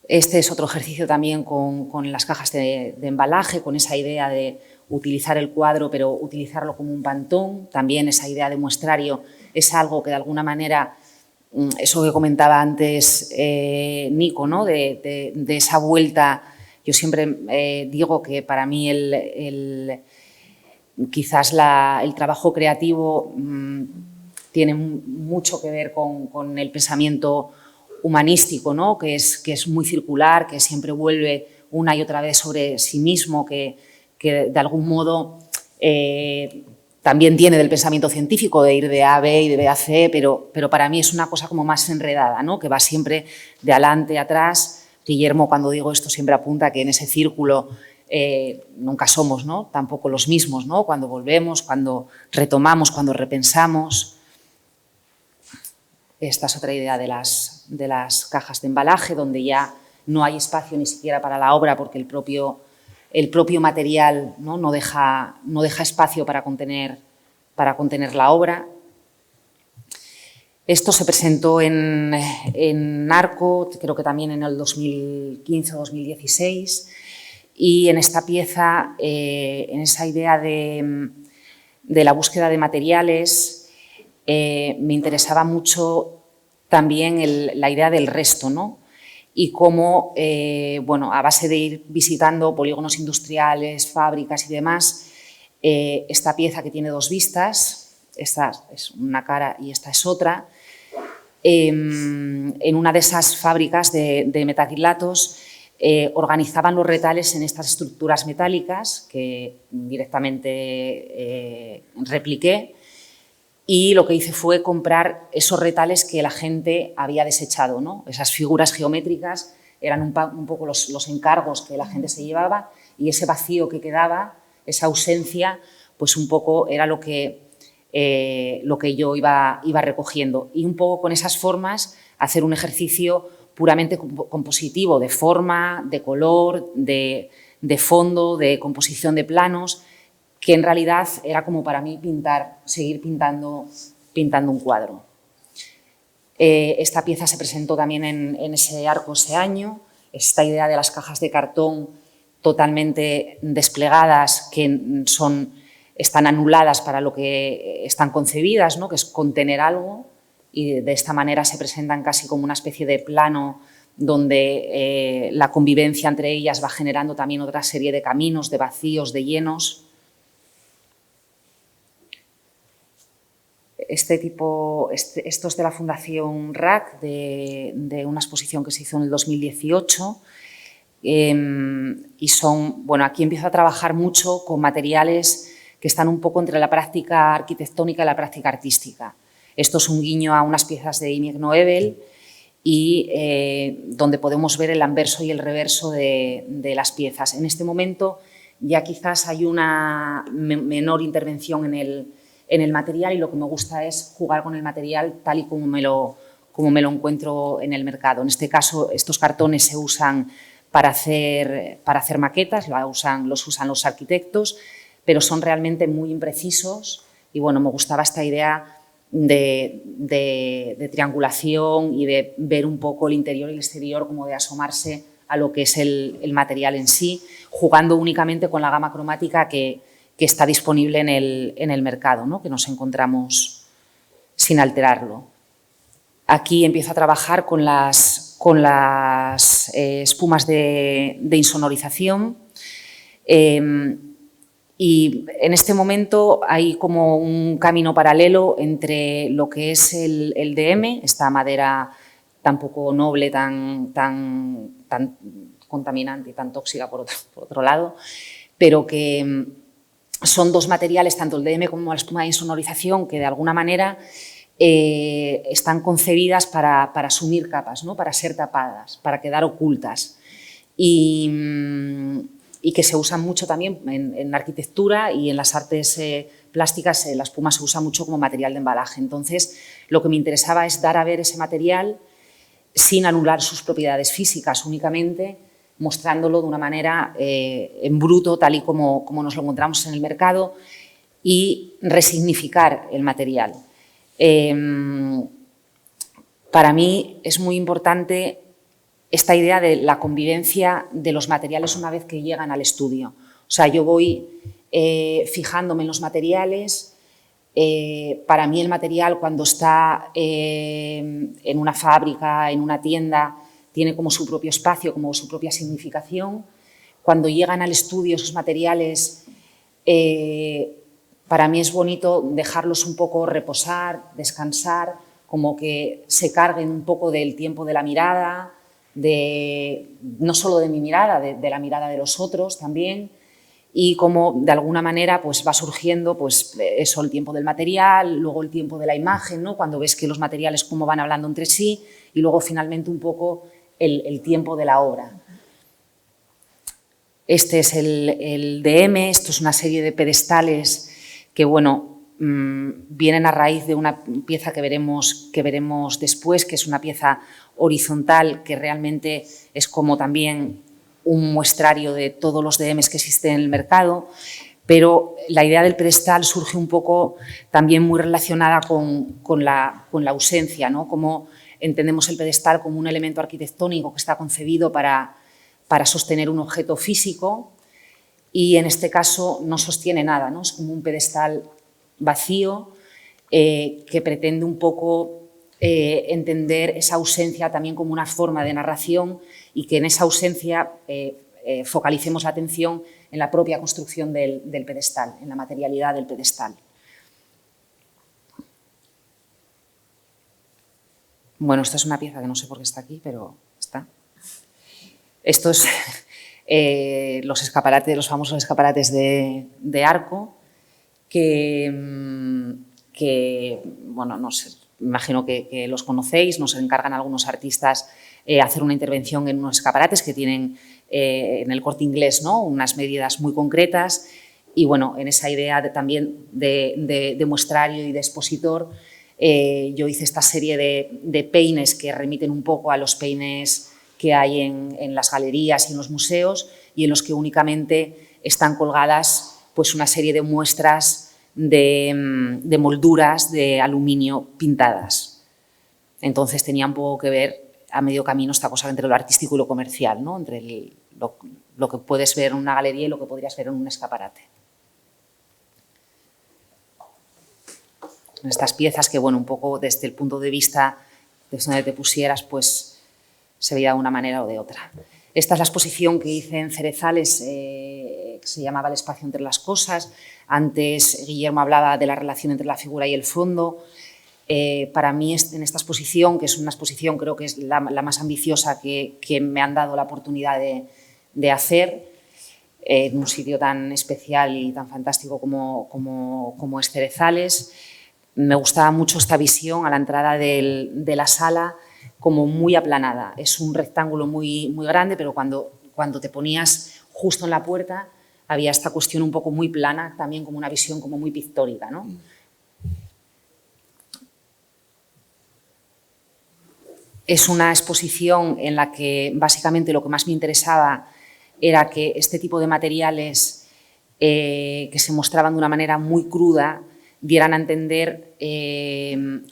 Este es otro ejercicio también con las cajas de embalaje, con esa idea de utilizar el cuadro, pero utilizarlo como un pantón. También esa idea de muestrario es algo que de alguna manera, eso que comentaba antes Nico, ¿no? de esa vuelta. Yo siempre digo que para mí quizás el trabajo creativo tiene mucho que ver con el pensamiento humanístico, ¿no? que es muy circular, que siempre vuelve una y otra vez sobre sí mismo, que de algún modo también tiene del pensamiento científico, de ir de A a B y de B a C, pero para mí es una cosa como más enredada, ¿no? que va siempre de adelante a atrás. Guillermo, cuando digo esto, siempre apunta que en ese círculo nunca somos, ¿no? tampoco los mismos, ¿no? Cuando volvemos, cuando retomamos, cuando repensamos. Esta es otra idea de las cajas de embalaje, donde ya no hay espacio ni siquiera para la obra, porque el propio material no deja espacio para contener la obra. Esto se presentó en Arco, creo que también en el 2015 o 2016, y en esta pieza, en esa idea de la búsqueda de materiales, me interesaba mucho también la idea del resto, ¿no? Y cómo, bueno, a base de ir visitando polígonos industriales, fábricas y demás, esta pieza que tiene dos vistas, esta es una cara y esta es otra, en una de esas fábricas de metacrilatos organizaban los retales en estas estructuras metálicas que directamente repliqué, y lo que hice fue comprar esos retales que la gente había desechado, ¿no? Esas figuras geométricas eran un poco los encargos que la gente se llevaba, y ese vacío que quedaba, esa ausencia, pues un poco era lo que yo iba recogiendo. Y un poco con esas formas hacer un ejercicio puramente compositivo, de forma, de color, de fondo, de composición de planos, que en realidad era como para mí seguir pintando un cuadro. Esta pieza se presentó también en ese Arco ese año. Esta idea de las cajas de cartón totalmente desplegadas, que están anuladas para lo que están concebidas, ¿no? Que es contener algo, y de esta manera se presentan casi como una especie de plano donde la convivencia entre ellas va generando también otra serie de caminos, de vacíos, de llenos. Esto es de la Fundación RAC, de una exposición que se hizo en el 2018, y bueno, aquí empiezo a trabajar mucho con materiales que están un poco entre la práctica arquitectónica y la práctica artística. Esto es un guiño a unas piezas de Inigo Noebel, y donde podemos ver el anverso y el reverso de las piezas. En este momento ya quizás hay una menor intervención en el material, y lo que me gusta es jugar con el material tal y como me lo encuentro en el mercado. En este caso, estos cartones se usan para hacer maquetas, los usan los arquitectos, pero son realmente muy imprecisos, y bueno, me gustaba esta idea de triangulación y de ver un poco el interior y el exterior, como de asomarse a lo que es el material en sí, jugando únicamente con la gama cromática que está disponible en el mercado, ¿no? Que nos encontramos sin alterarlo. Aquí empiezo a trabajar con las espumas de insonorización, y en este momento hay como un camino paralelo entre lo que es el DM, esta madera tan poco noble, tan contaminante y tan tóxica por otro lado, pero que son dos materiales, tanto el DM como la espuma de insonorización, que de alguna manera están concebidas para asumir capas, ¿no? Para ser tapadas, para quedar ocultas, y que se usan mucho también en arquitectura y en las artes plásticas. La espuma se usa mucho como material de embalaje. Entonces, lo que me interesaba es dar a ver ese material sin anular sus propiedades físicas, únicamente mostrándolo de una manera en bruto, tal y como nos lo encontramos en el mercado, y resignificar el material. Para mí es muy importante esta idea de la convivencia de los materiales una vez que llegan al estudio. O sea, yo voy fijándome en los materiales. Para mí el material, cuando está en una fábrica, en una tienda, tiene como su propio espacio, como su propia significación. Cuando llegan al estudio esos materiales, para mí es bonito dejarlos un poco reposar, descansar, como que se carguen un poco del tiempo de la mirada, no solo de mi mirada, de la mirada de los otros también, y como de alguna manera pues va surgiendo pues eso, el tiempo del material, luego el tiempo de la imagen, ¿no? Cuando ves que los materiales cómo van hablando entre sí, y luego finalmente un poco el tiempo de la obra. Este es el DM, esto es una serie de pedestales que, bueno, vienen a raíz de una pieza que veremos después, que es una pieza horizontal, que realmente es como también un muestrario de todos los DMs que existen en el mercado, pero la idea del pedestal surge un poco también muy relacionada con la ausencia, ¿no? Cómo entendemos el pedestal como un elemento arquitectónico que está concebido para sostener un objeto físico y en este caso no sostiene nada, ¿no? Es como un pedestal vacío que pretende un poco entender esa ausencia también como una forma de narración y que en esa ausencia focalicemos la atención en la propia construcción del pedestal, en la materialidad del pedestal. Bueno, esta es una pieza que no sé por qué está aquí, pero está. Esto es los escaparates, los famosos escaparates de arco, que bueno, no sé, imagino que los conocéis, nos encargan algunos artistas hacer una intervención en unos escaparates que tienen en el Corte Inglés, ¿no? Unas medidas muy concretas y bueno, en esa idea también de muestrario y de expositor, yo hice esta serie de peines que remiten un poco a los peines que hay en las galerías y en los museos y en los que únicamente están colgadas pues, una serie de muestras de molduras de aluminio pintadas. Entonces tenía un poco que ver a medio camino esta cosa entre lo artístico y lo comercial, ¿no? Entre lo que puedes ver en una galería y lo que podrías ver en un escaparate. Estas piezas que, bueno, un poco desde el punto de vista de donde te pusieras, pues se veía de una manera o de otra. Esta es la exposición que hice en Cerezales, que se llamaba El espacio entre las cosas. Antes Guillermo hablaba de la relación entre la figura y el fondo. Para mí, en esta exposición, que es una exposición creo que es la más ambiciosa que me han dado la oportunidad de hacer, en un sitio tan especial y tan fantástico como es Cerezales, me gustaba mucho esta visión a la entrada de la sala, como muy aplanada. Es un rectángulo muy, muy grande, pero cuando te ponías justo en la puerta había esta cuestión un poco muy plana, también como una visión como muy pictórica, ¿no? Es una exposición en la que básicamente lo que más me interesaba era que este tipo de materiales que se mostraban de una manera muy cruda dieran a entender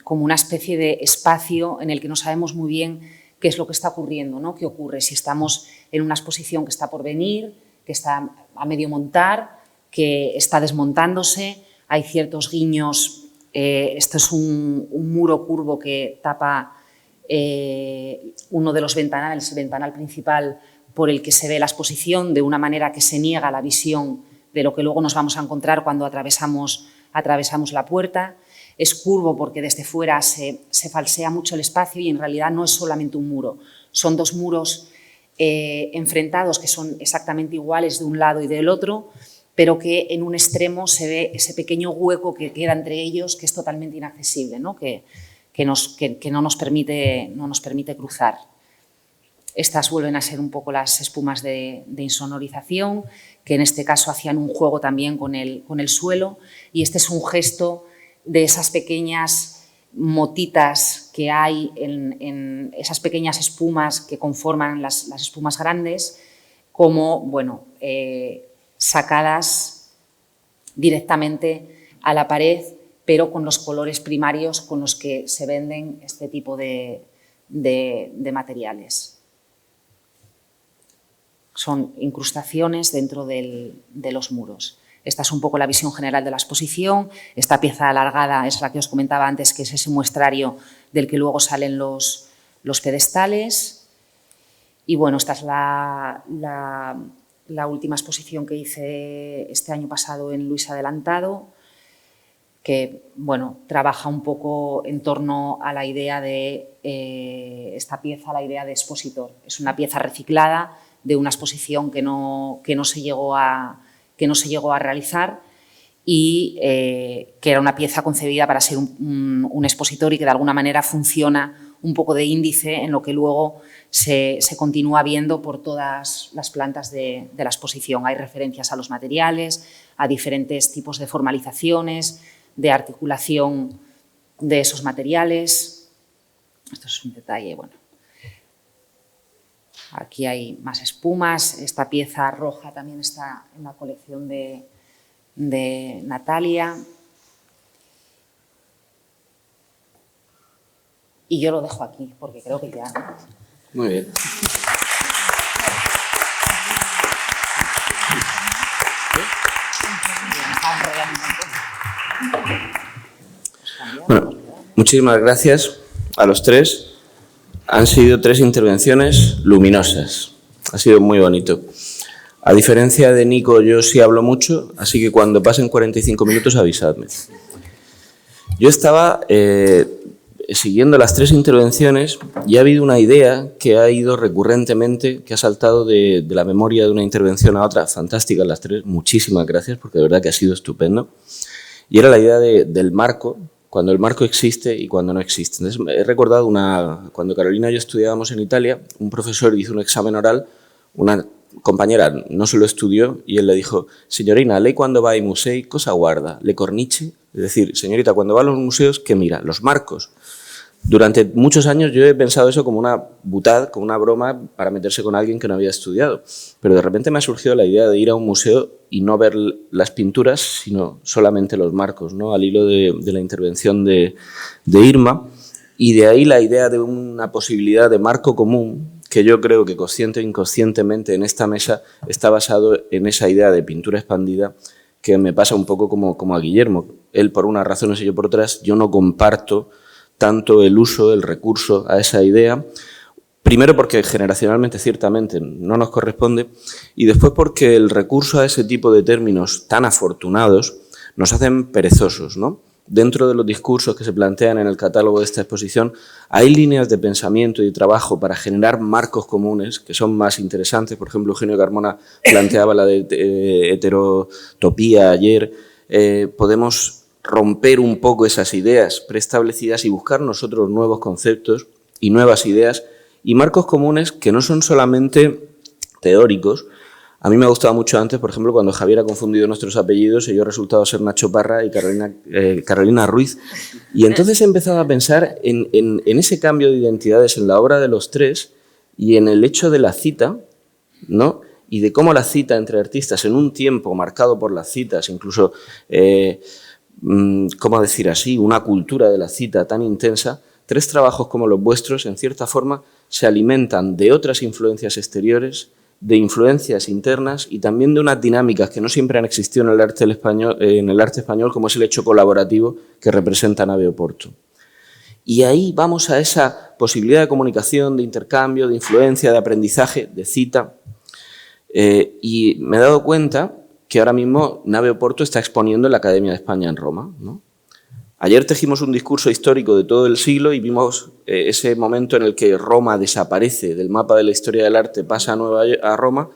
como una especie de espacio en el que no sabemos muy bien qué es lo que está ocurriendo, ¿no? ¿Qué ocurre? Si estamos en una exposición que está por venir, que está a medio montar, que está desmontándose, hay ciertos guiños. Esto es un muro curvo que tapa uno de los ventanales, el ventanal principal por el que se ve la exposición, de una manera que se niega la visión de lo que luego nos vamos a encontrar cuando atravesamos la puerta. Es curvo porque desde fuera se falsea mucho el espacio y en realidad no es solamente un muro, son dos muros enfrentados que son exactamente iguales de un lado y del otro, pero que en un extremo se ve ese pequeño hueco que queda entre ellos, que es totalmente inaccesible, ¿no? Que no nos permite cruzar. Estas vuelven a ser un poco las espumas de insonorización, que en este caso hacían un juego también con el suelo, y este es un gesto de esas pequeñas motitas que hay en esas pequeñas espumas que conforman las espumas grandes, como bueno, sacadas directamente a la pared, pero con los colores primarios con los que se venden este tipo de materiales. Son incrustaciones dentro de los muros. Esta es un poco la visión general de la exposición. Esta pieza alargada es la que os comentaba antes, que es ese muestrario del que luego salen los pedestales. Y bueno, esta es la última exposición que hice este año pasado en Luis Adelantado, que bueno, trabaja un poco en torno a la idea de esta pieza, la idea de expositor. Es una pieza reciclada de una exposición que no se llegó a realizar y que era una pieza concebida para ser un expositor y que de alguna manera funciona un poco de índice en lo que luego se continúa viendo por todas las plantas de la exposición. Hay referencias a los materiales, a diferentes tipos de formalizaciones, de articulación de esos materiales. Esto es un detalle, bueno. Aquí hay más espumas. Esta pieza roja también está en la colección de de Natalia. Y yo lo dejo aquí, porque creo que ya... Muy bien. Bueno, muchísimas gracias a los tres. Han sido 3 intervenciones luminosas. Ha sido muy bonito. A diferencia de Nico, yo sí hablo mucho, así que cuando pasen 45 minutos avisadme. Yo estaba siguiendo las 3 intervenciones y ha habido una idea que ha ido recurrentemente, que ha saltado de la memoria de una intervención a otra, fantásticas las 3, muchísimas gracias, porque de verdad que ha sido estupendo. Y era la idea del marco, cuando el marco existe y cuando no existe. Entonces, he recordado cuando Carolina y yo estudiábamos en Italia, un profesor hizo un examen oral, una compañera no se lo estudió y él le dijo: signorina, lei quando va ai musei cosa guarda? Le corniche? Es decir, señorita, cuando va a los museos, ¿qué mira? Los marcos. Durante muchos años yo he pensado eso como una butad, como una broma para meterse con alguien que no había estudiado. Pero de repente me ha surgido la idea de ir a un museo y no ver las pinturas, sino solamente los marcos, ¿no? Al hilo de la intervención de Irma. Y de ahí la idea de una posibilidad de marco común, que yo creo que consciente o inconscientemente en esta mesa está basado en esa idea de pintura expandida, que me pasa un poco como a Guillermo. Él por unas razones y yo por otras. Yo no comparto tanto el uso, el recurso a esa idea, primero porque generacionalmente ciertamente no nos corresponde y después porque el recurso a ese tipo de términos tan afortunados nos hacen perezosos, ¿no? Dentro de los discursos que se plantean en el catálogo de esta exposición hay líneas de pensamiento y de trabajo para generar marcos comunes que son más interesantes. Por ejemplo, Eugenio Carmona planteaba la de heterotopía ayer. Podemos romper un poco esas ideas preestablecidas y buscar nosotros nuevos conceptos y nuevas ideas y marcos comunes que no son solamente teóricos. A mí me ha gustado mucho antes, por ejemplo, cuando Javier ha confundido nuestros apellidos y yo he resultado ser Nacho Parra y Carolina Ruiz. Y entonces he empezado a pensar en ese cambio de identidades en la obra de los 3 y en el hecho de la cita, ¿no? Y de cómo la cita entre artistas en un tiempo marcado por las citas, incluso... ¿cómo decir así? Una cultura de la cita tan intensa, 3 trabajos como los vuestros, en cierta forma, se alimentan de otras influencias exteriores, de influencias internas y también de unas dinámicas que no siempre han existido en el arte español, como es el hecho colaborativo que representa Nave Oporto. Y ahí vamos a esa posibilidad de comunicación, de intercambio, de influencia, de aprendizaje, de cita. Y me he dado cuenta que ahora mismo Nave Oporto está exponiendo en la Academia de España en Roma, ¿no? Ayer tejimos un discurso histórico de todo el siglo y vimos ese momento en el que Roma desaparece del mapa de la historia del arte, pasa a Roma,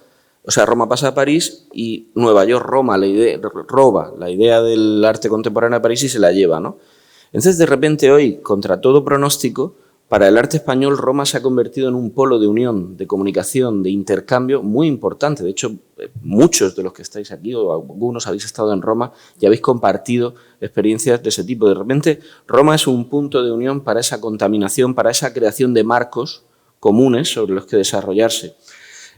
o sea, Roma pasa a París y Nueva York roba la idea del arte contemporáneo de París y se la lleva, ¿no? Entonces, de repente hoy, contra todo pronóstico, para el arte español, Roma se ha convertido en un polo de unión, de comunicación, de intercambio muy importante. De hecho, muchos de los que estáis aquí, o algunos habéis estado en Roma y habéis compartido experiencias de ese tipo. De repente, Roma es un punto de unión para esa contaminación, para esa creación de marcos comunes sobre los que desarrollarse.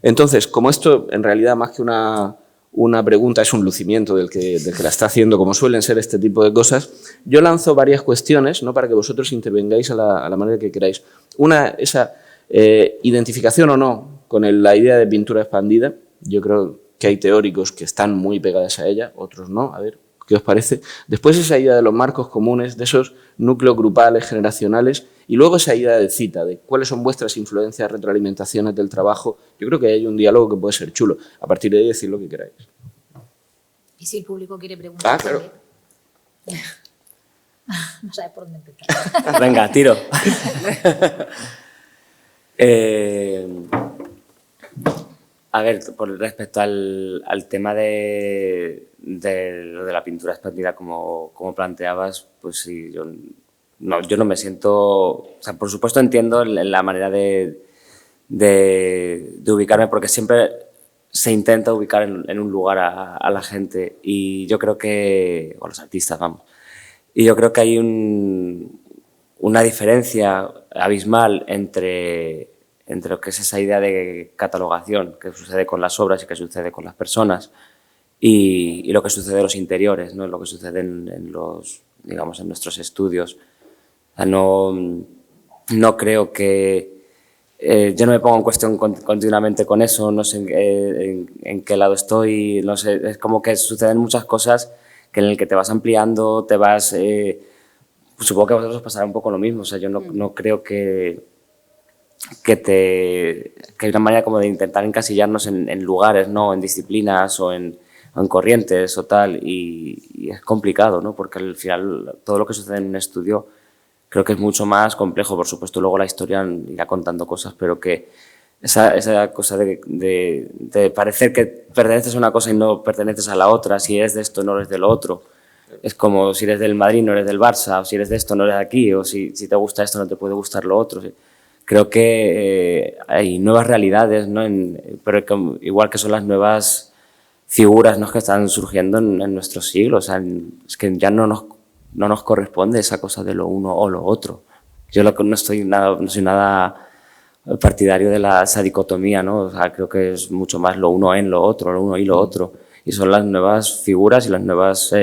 Entonces, como esto en realidad más que una pregunta es un lucimiento del que la está haciendo, como suelen ser este tipo de cosas, yo lanzo varias cuestiones, ¿no?, para que vosotros intervengáis a la manera que queráis. Una, esa identificación o no con la idea de pintura expandida. Yo creo que hay teóricos que están muy pegados a ella, otros no. A ver, ¿qué os parece? Después esa idea de los marcos comunes, de esos núcleos grupales, generacionales, y luego esa idea de cita, de cuáles son vuestras influencias, retroalimentaciones del trabajo. Yo creo que hay un diálogo que puede ser chulo. A partir de ahí decir lo que queráis. ¿Y si el público quiere preguntar? Ah, claro. No sabes por dónde empezar. Venga, tiro. A ver, respecto al tema de lo de la pintura expandida, como planteabas, pues sí, yo no me siento... O sea, por supuesto entiendo la manera de ubicarme, porque siempre se intenta ubicar en un lugar a la gente, y yo creo que... o los artistas, vamos. Y yo creo que hay una diferencia abismal entre lo que es esa idea de catalogación que sucede con las obras y que sucede con las personas, y lo que sucede en los interiores, ¿no? Lo que sucede en los, digamos, en nuestros estudios. O sea, no creo que... yo no me pongo en cuestión continuamente con eso, no sé en qué lado estoy, no sé, es como que suceden muchas cosas que en el que te vas ampliando, te vas... supongo que a vosotros os pasará un poco lo mismo, o sea, yo no creo que hay una manera como de intentar encasillarnos en lugares, ¿no? En disciplinas o en corrientes o tal, y es complicado, ¿no? Porque al final todo lo que sucede en un estudio creo que es mucho más complejo. Por supuesto, luego la historia irá contando cosas, pero que esa cosa de parecer que perteneces a una cosa y no perteneces a la otra, si eres de esto no eres de lo otro. Es como si eres del Madrid no eres del Barça, o si eres de esto no eres de aquí, o si te gusta esto no te puede gustar lo otro. Creo que hay nuevas realidades, ¿no? Pero igual que son las nuevas figuras, ¿no? Que están surgiendo en nuestro siglo. O sea, es que ya no nos corresponde esa cosa de lo uno o lo otro. Yo no soy nada partidario de esa dicotomía, ¿no? O sea, creo que es mucho más lo uno en lo otro, lo uno y lo otro. Y son las nuevas figuras y las nuevas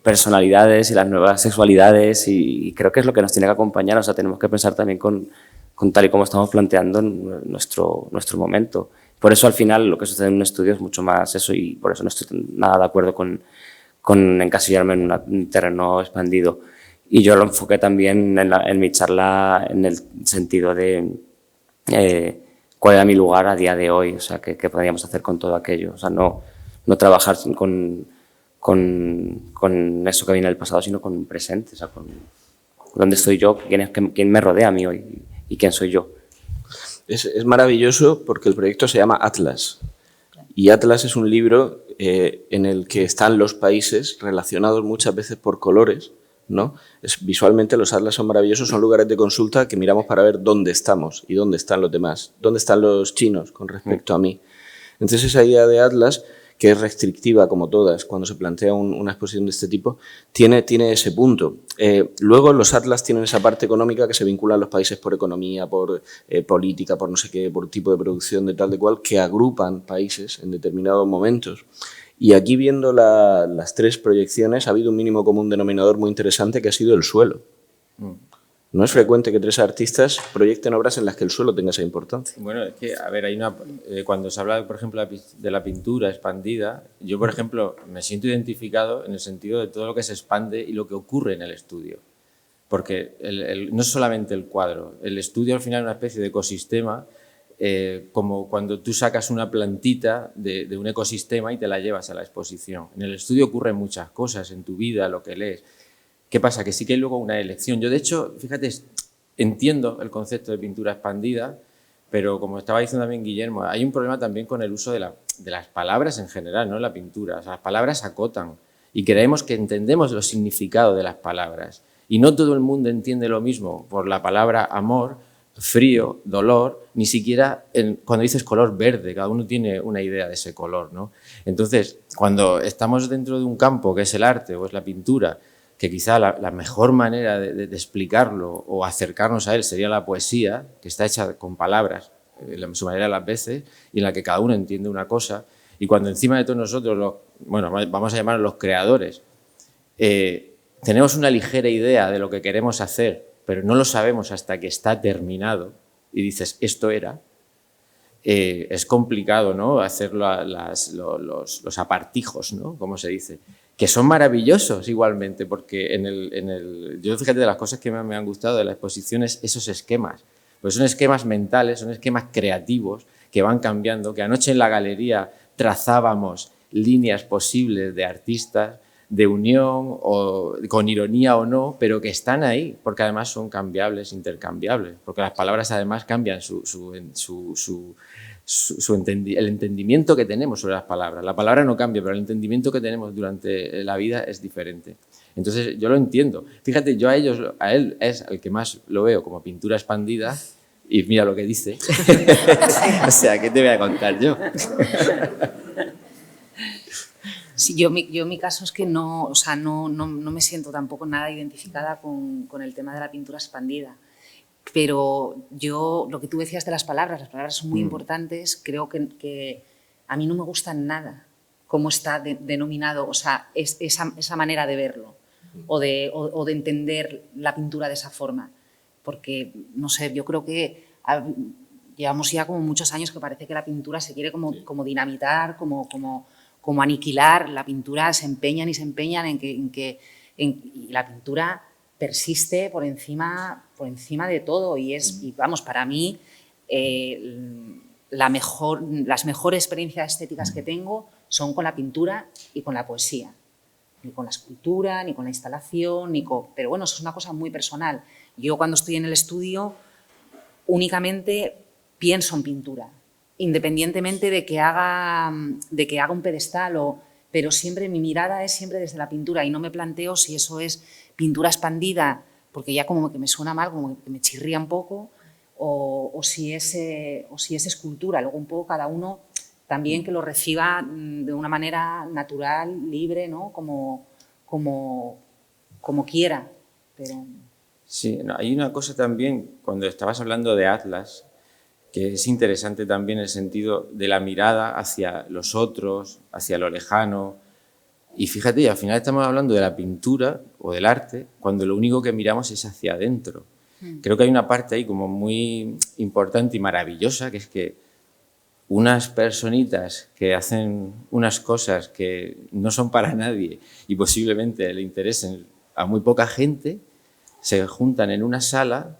personalidades y las nuevas sexualidades, y creo que es lo que nos tiene que acompañar. O sea, tenemos que pensar también con tal y como estamos planteando en nuestro momento. Por eso al final lo que sucede en un estudio es mucho más eso, y por eso no estoy nada de acuerdo con encasillarme en un terreno expandido. Y yo lo enfoqué también en mi charla en el sentido de cuál era mi lugar a día de hoy, o sea, qué podríamos hacer con todo aquello. O sea, no trabajar con eso que viene del pasado, sino con un presente, o sea, con dónde estoy yo, quién me rodea a mí hoy y quién soy yo. Es maravilloso porque el proyecto se llama Atlas, y Atlas es un libro en el que están los países relacionados muchas veces por colores, ¿no? Visualmente los atlas son maravillosos, son lugares de consulta que miramos para ver dónde estamos y dónde están los demás, dónde están los chinos con respecto a mí. Entonces esa idea de Atlas, que es restrictiva como todas cuando se plantea una exposición de este tipo, tiene ese punto. Luego los atlas tienen esa parte económica que se vincula a los países por economía, por política, por no sé qué, por tipo de producción de tal de cual, que agrupan países en determinados momentos. Y aquí, viendo las tres proyecciones, ha habido un mínimo común denominador muy interesante, que ha sido el suelo. No es frecuente que tres artistas proyecten obras en las que el suelo tenga esa importancia. Bueno, es que, a ver, cuando se habla, por ejemplo, de la pintura expandida, yo, por ejemplo, me siento identificado en el sentido de todo lo que se expande y lo que ocurre en el estudio. Porque no es solamente el cuadro, el estudio al final es una especie de ecosistema, como cuando tú sacas una plantita de un ecosistema y te la llevas a la exposición. En el estudio ocurren muchas cosas, en tu vida, lo que lees. ¿Qué pasa? Que sí que hay luego una elección. Yo, de hecho, fíjate, entiendo el concepto de pintura expandida, pero como estaba diciendo también Guillermo, hay un problema también con el uso de las palabras en general, no en la pintura. O sea, las palabras acotan y creemos que entendemos los significados de las palabras. Y no todo el mundo entiende lo mismo por la palabra amor, frío, dolor, ni siquiera cuando dices color verde, cada uno tiene una idea de ese color, ¿no? Entonces, cuando estamos dentro de un campo que es el arte o es la pintura, que quizá la mejor manera de explicarlo o acercarnos a él sería la poesía, que está hecha con palabras, en su mayoría de las veces, y en la que cada uno entiende una cosa, y cuando encima de todos nosotros, vamos a llamarlos los creadores, tenemos una ligera idea de lo que queremos hacer, pero no lo sabemos hasta que está terminado y dices, esto era, es complicado, ¿no? Hacer los apartijos, ¿no? Como se dice, que son maravillosos igualmente, porque yo, fíjate, de las cosas que me han gustado de la exposición es esos esquemas, pues son esquemas mentales, son esquemas creativos que van cambiando, que anoche en la galería trazábamos líneas posibles de artistas, de unión, o con ironía o no, pero que están ahí, porque además son cambiables, intercambiables, porque las palabras además cambian el entendimiento que tenemos sobre las palabras. La palabra no cambia, pero el entendimiento que tenemos durante la vida es diferente. Entonces yo lo entiendo. Fíjate, yo a él es el que más lo veo como pintura expandida, y mira lo que dice. O sea, ¿qué te voy a contar yo? Sí, yo mi caso es que no me siento tampoco nada identificada con el tema de la pintura expandida. Pero yo, lo que tú decías de las palabras son muy importantes. Creo que a mí no me gustan nada cómo está denominado, o sea, esa manera de verlo o de entender la pintura de esa forma. Porque, no sé, yo creo que llevamos ya como muchos años que parece que la pintura se quiere como dinamitar, como aniquilar. La pintura se empeñan y la pintura persiste por encima de todo y vamos, para mí las mejores experiencias estéticas que tengo son con la pintura y con la poesía. Ni con la escultura, ni con la instalación, pero bueno, eso es una cosa muy personal. Yo cuando estoy en el estudio únicamente pienso en pintura, independientemente de que haga un pedestal, pero siempre mi mirada es siempre desde la pintura y no me planteo si eso es pintura expandida, porque ya como que me suena mal, como que me chirría un poco, o si es escultura. Luego un poco cada uno también que lo reciba de una manera natural, libre, ¿no? Como quiera. Pero... Sí, no, hay una cosa también, cuando estabas hablando de Atlas, que es interesante también el sentido de la mirada hacia los otros, hacia lo lejano. Y fíjate, al final estamos hablando de la pintura o del arte, cuando lo único que miramos es hacia adentro. Creo que hay una parte ahí como muy importante y maravillosa, que es que unas personitas que hacen unas cosas que no son para nadie y posiblemente le interesen a muy poca gente, se juntan en una sala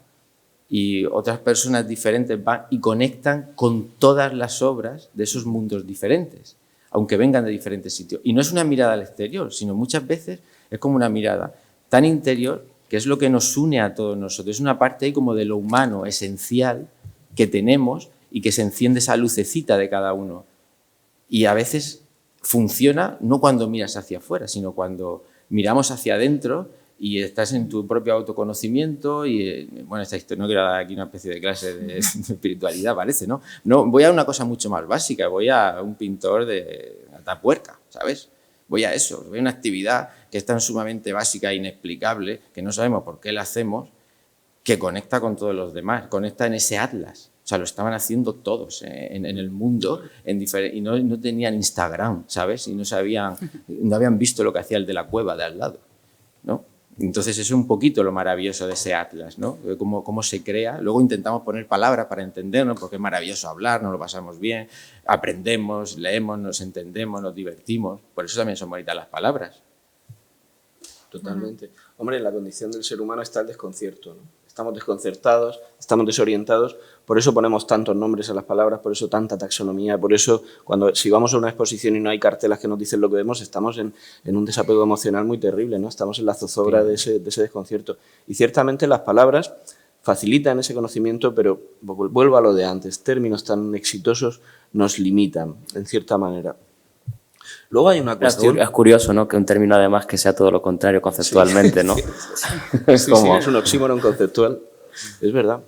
y otras personas diferentes van y conectan con todas las obras de esos mundos diferentes, aunque vengan de diferentes sitios. Y no es una mirada al exterior, sino muchas veces es como una mirada tan interior que es lo que nos une a todos nosotros. Es una parte ahí como de lo humano, esencial, que tenemos y que se enciende esa lucecita de cada uno. Y a veces funciona no cuando miras hacia afuera, sino cuando miramos hacia adentro y estás en tu propio autoconocimiento y, bueno, esta historia, no quiero dar aquí una especie de clase de espiritualidad, parece, ¿no? No, voy a una cosa mucho más básica, voy a un pintor de Atapuerca, ¿sabes? Voy a eso, voy a una actividad que es tan sumamente básica e inexplicable, que no sabemos por qué la hacemos, que conecta con todos los demás, conecta en ese atlas. O sea, lo estaban haciendo todos en el mundo y no tenían Instagram, ¿sabes? Y no habían visto lo que hacía el de la cueva de al lado, ¿no? Entonces, eso es un poquito lo maravilloso de ese atlas, ¿no? Cómo se crea. Luego intentamos poner palabras para entendernos, porque es maravilloso hablar, nos lo pasamos bien, aprendemos, leemos, nos entendemos, nos divertimos. Por eso también son bonitas las palabras. Totalmente. Hombre, en la condición del ser humano está el desconcierto, ¿no? Estamos desconcertados, estamos desorientados, por eso ponemos tantos nombres a las palabras, por eso tanta taxonomía, por eso si vamos a una exposición y no hay cartelas que nos dicen lo que vemos, estamos en un desapego emocional muy terrible, ¿no? Estamos en la zozobra de ese desconcierto. Y ciertamente las palabras facilitan ese conocimiento, pero vuelvo a lo de antes, términos tan exitosos nos limitan, en cierta manera. Luego hay una cuestión... Es curioso, ¿no? Que un término, además, que sea todo lo contrario conceptualmente, sí. ¿no? Sí, es un oxímoron conceptual, es verdad.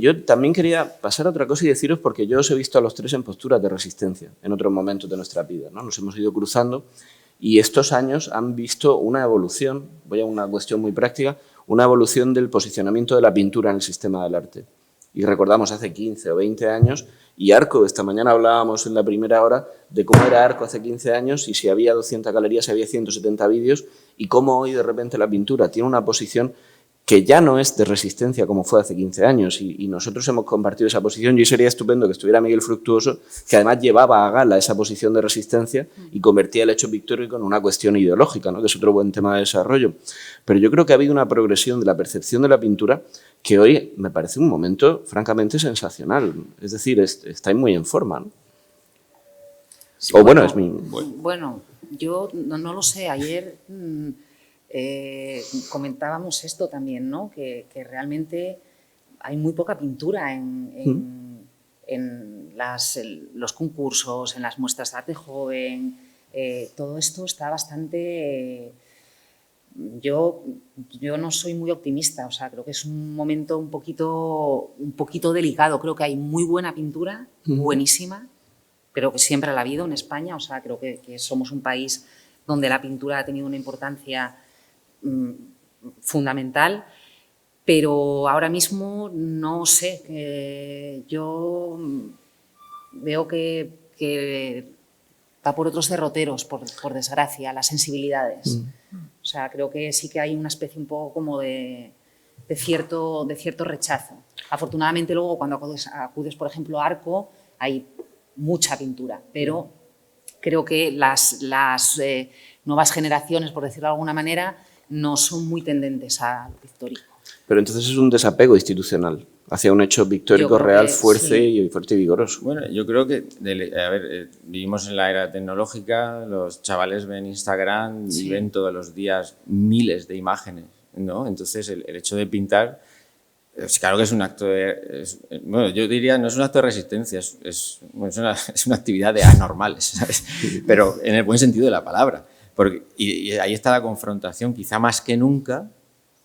Yo también quería pasar a otra cosa y deciros, porque yo os he visto a los tres en posturas de resistencia en otros momentos de nuestra vida, ¿no? Nos hemos ido cruzando y estos años han visto una evolución, voy a una cuestión muy práctica, una evolución del posicionamiento de la pintura en el sistema del arte. Y recordamos hace 15 o 20 años, y Arco, esta mañana hablábamos en la primera hora de cómo era Arco hace 15 años y si había 200 galerías, si había 170 vídeos, y cómo hoy de repente la pintura tiene una posición que ya no es de resistencia como fue hace 15 años, y nosotros hemos compartido esa posición. Y sería estupendo que estuviera Miguel Fructuoso, que además llevaba a gala esa posición de resistencia y convertía el hecho pictórico en una cuestión ideológica, ¿no? Que es otro buen tema de desarrollo. Pero yo creo que ha habido una progresión de la percepción de la pintura que hoy me parece un momento francamente sensacional. Es decir, estáis muy en forma, ¿no? Sí, o bueno, es mi... Bueno, yo no lo sé. Ayer comentábamos esto también, ¿no? Que realmente hay muy poca pintura en los concursos, en las muestras de arte joven. Todo esto está bastante... Yo no soy muy optimista, o sea, creo que es un momento un poquito delicado. Creo que hay muy buena pintura, buenísima, pero que siempre la ha habido en España. O sea, creo que somos un país donde la pintura ha tenido una importancia fundamental, pero ahora mismo no sé. Yo veo que va por otros derroteros, por desgracia, las sensibilidades. O sea, creo que sí que hay una especie un poco como de cierto rechazo. Afortunadamente luego cuando acudes, por ejemplo, a Arco, hay mucha pintura, pero creo que las nuevas generaciones, por decirlo de alguna manera, no son muy tendentes a lo pictórico. Pero entonces es un desapego institucional hacia un hecho pictórico real, fuerte y vigoroso. Bueno, yo creo que, vivimos en la era tecnológica, los chavales ven Instagram y ven todos los días miles de imágenes, ¿no? Entonces el hecho de pintar, claro que es un acto bueno, yo diría, no es un acto de resistencia, es una actividad de anormales, ¿sabes? Pero en el buen sentido de la palabra. Y ahí está la confrontación, quizá más que nunca,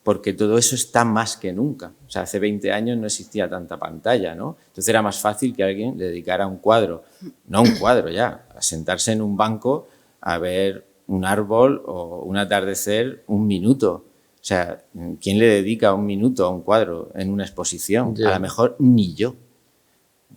porque todo eso está más que nunca. O sea, hace 20 años no existía tanta pantalla, ¿no? Entonces era más fácil que alguien le dedicara un cuadro, no un cuadro ya, a sentarse en un banco a ver un árbol o un atardecer un minuto. O sea, ¿quién le dedica un minuto a un cuadro en una exposición? A lo mejor ni yo.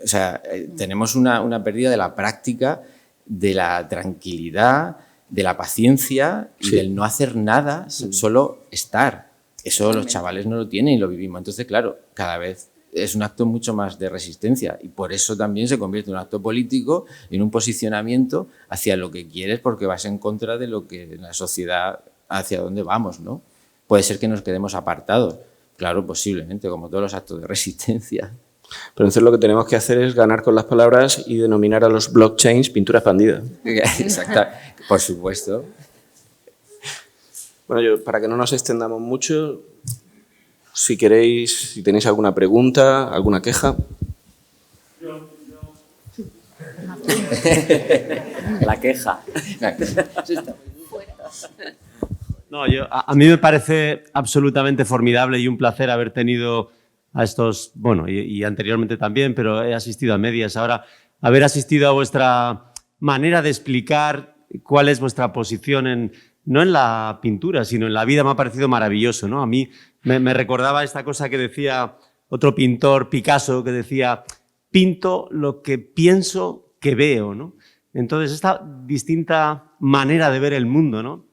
O sea, tenemos una pérdida de la práctica, de la tranquilidad, de la paciencia y del no hacer nada, solo estar. Eso los chavales no lo tienen y lo vivimos. Entonces, claro, cada vez es un acto mucho más de resistencia y por eso también se convierte en un acto político y en un posicionamiento hacia lo que quieres porque vas en contra de lo que la sociedad, hacia dónde vamos, ¿no? Puede ser que nos quedemos apartados. Claro, posiblemente, como todos los actos de resistencia. Pero entonces lo que tenemos que hacer es ganar con las palabras y denominar a los blockchains pintura expandida. Exacto, por supuesto. Bueno, para que no nos extendamos mucho, si queréis, si tenéis alguna pregunta, alguna queja. La queja. No, a mí me parece absolutamente formidable y un placer haber tenido a estos, bueno, y anteriormente también, pero he asistido a medias. Ahora, haber asistido a vuestra manera de explicar cuál es vuestra posición no en la pintura, sino en la vida, me ha parecido maravilloso, ¿no? A mí me recordaba esta cosa que decía otro pintor, Picasso, que decía, pinto lo que pienso que veo, ¿no? Entonces, esta distinta manera de ver el mundo, ¿no?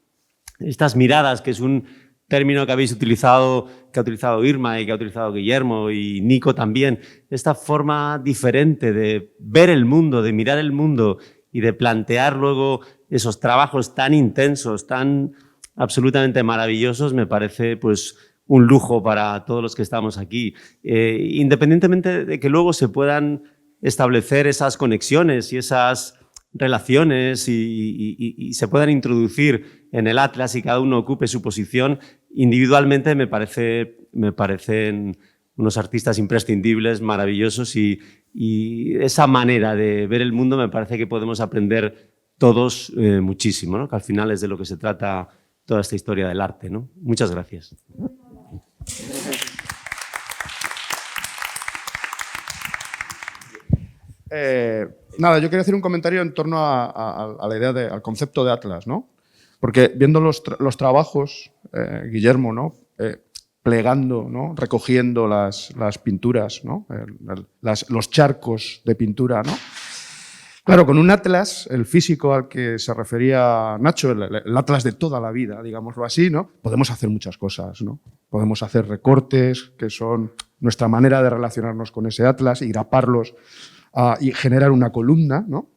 Estas miradas, que es un término que habéis utilizado, que ha utilizado Irma y que ha utilizado Guillermo y Nico también, esta forma diferente de ver el mundo, de mirar el mundo y de plantear luego esos trabajos tan intensos, tan absolutamente maravillosos, me parece pues un lujo para todos los que estamos aquí. Independientemente de que luego se puedan establecer esas conexiones y esas relaciones y se puedan introducir en el Atlas y cada uno ocupe su posición, individualmente me parecen unos artistas imprescindibles, maravillosos y esa manera de ver el mundo me parece que podemos aprender todos muchísimo, ¿no? Que al final es de lo que se trata toda esta historia del arte, ¿no? Muchas gracias. Nada, yo quería hacer un comentario en torno a la idea al concepto de Atlas, ¿no? Porque viendo los trabajos, Guillermo, ¿no? Plegando, ¿no? Recogiendo las pinturas, ¿no? Los charcos de pintura, ¿no? Claro, con un atlas, el físico al que se refería Nacho, el atlas de toda la vida, digámoslo así, ¿no? Podemos hacer muchas cosas, ¿no? Podemos hacer recortes, que son nuestra manera de relacionarnos con ese atlas, y graparlos y generar una columna, ¿no?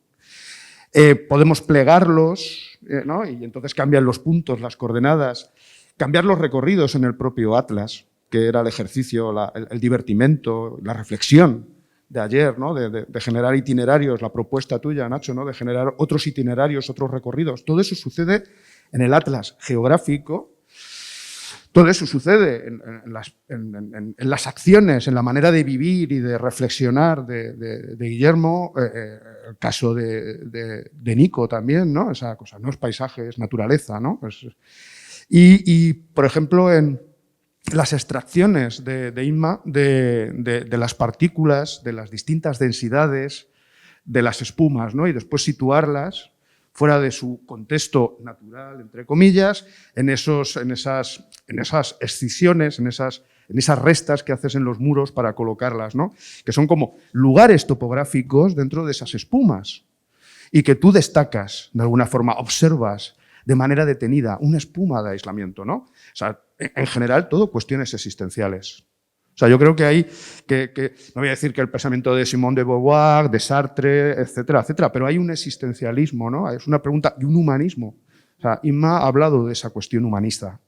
Podemos plegarlos, ¿no? Y entonces cambian los puntos, las coordenadas, cambiar los recorridos en el propio atlas, que era el ejercicio, el divertimento, la reflexión de ayer, ¿no? De generar itinerarios, la propuesta tuya, Nacho, ¿no? De generar otros itinerarios, otros recorridos. Todo eso sucede en el atlas geográfico, todo eso sucede en las acciones, en la manera de vivir y de reflexionar de Guillermo, el caso de Nico también, ¿no? Esa cosa, no es paisaje, es naturaleza, ¿no? Y por ejemplo, en las extracciones de Inma de las partículas, de las distintas densidades, de las espumas, ¿no? Y después situarlas fuera de su contexto natural, entre comillas, en esas excisiones, en esas restas que haces en los muros para colocarlas, ¿no? Que son como lugares topográficos dentro de esas espumas. y que tú destacas, de alguna forma, observas de manera detenida una espuma de aislamiento, ¿no? O sea, en general, todo cuestiones existenciales. O sea, yo creo que hay no voy a decir que el pensamiento de Simone de Beauvoir, de Sartre, etcétera, etcétera, pero hay un existencialismo, ¿no? Es una pregunta y un humanismo. O sea, Inma ha hablado de esa cuestión humanista,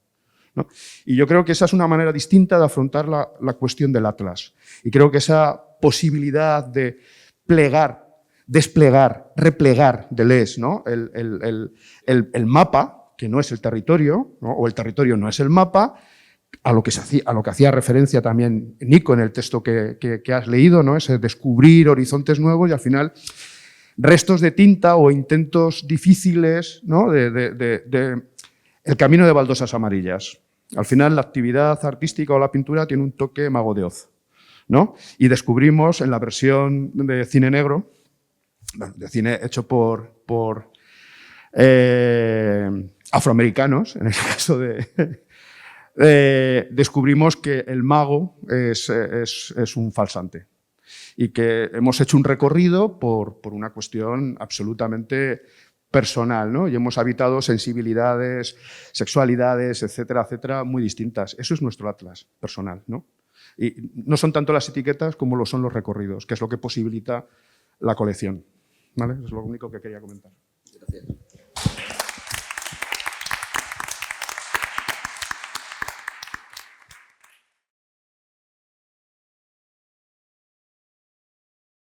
¿no? Y yo creo que esa es una manera distinta de afrontar la cuestión del Atlas. Y creo que esa posibilidad de plegar, desplegar, replegar Deleuze, ¿no? El mapa, que no es el territorio, ¿no? O el territorio no es el mapa, a lo que hacía referencia también Nico en el texto que has leído, ¿no? Ese descubrir horizontes nuevos y al final restos de tinta o intentos difíciles, ¿no? El camino de baldosas amarillas. Al final la actividad artística o la pintura tiene un toque Mago de Oz, ¿no? Y descubrimos en la versión de cine negro, bueno, de cine hecho por afroamericanos, en el caso descubrimos que el mago es un falsante y que hemos hecho un recorrido por una cuestión absolutamente personal, ¿no? Y hemos habitado sensibilidades, sexualidades, etcétera, etcétera, muy distintas. Eso es nuestro atlas personal, ¿no? Y no son tanto las etiquetas como lo son los recorridos, que es lo que posibilita la colección, ¿vale? Es lo único que quería comentar. Gracias.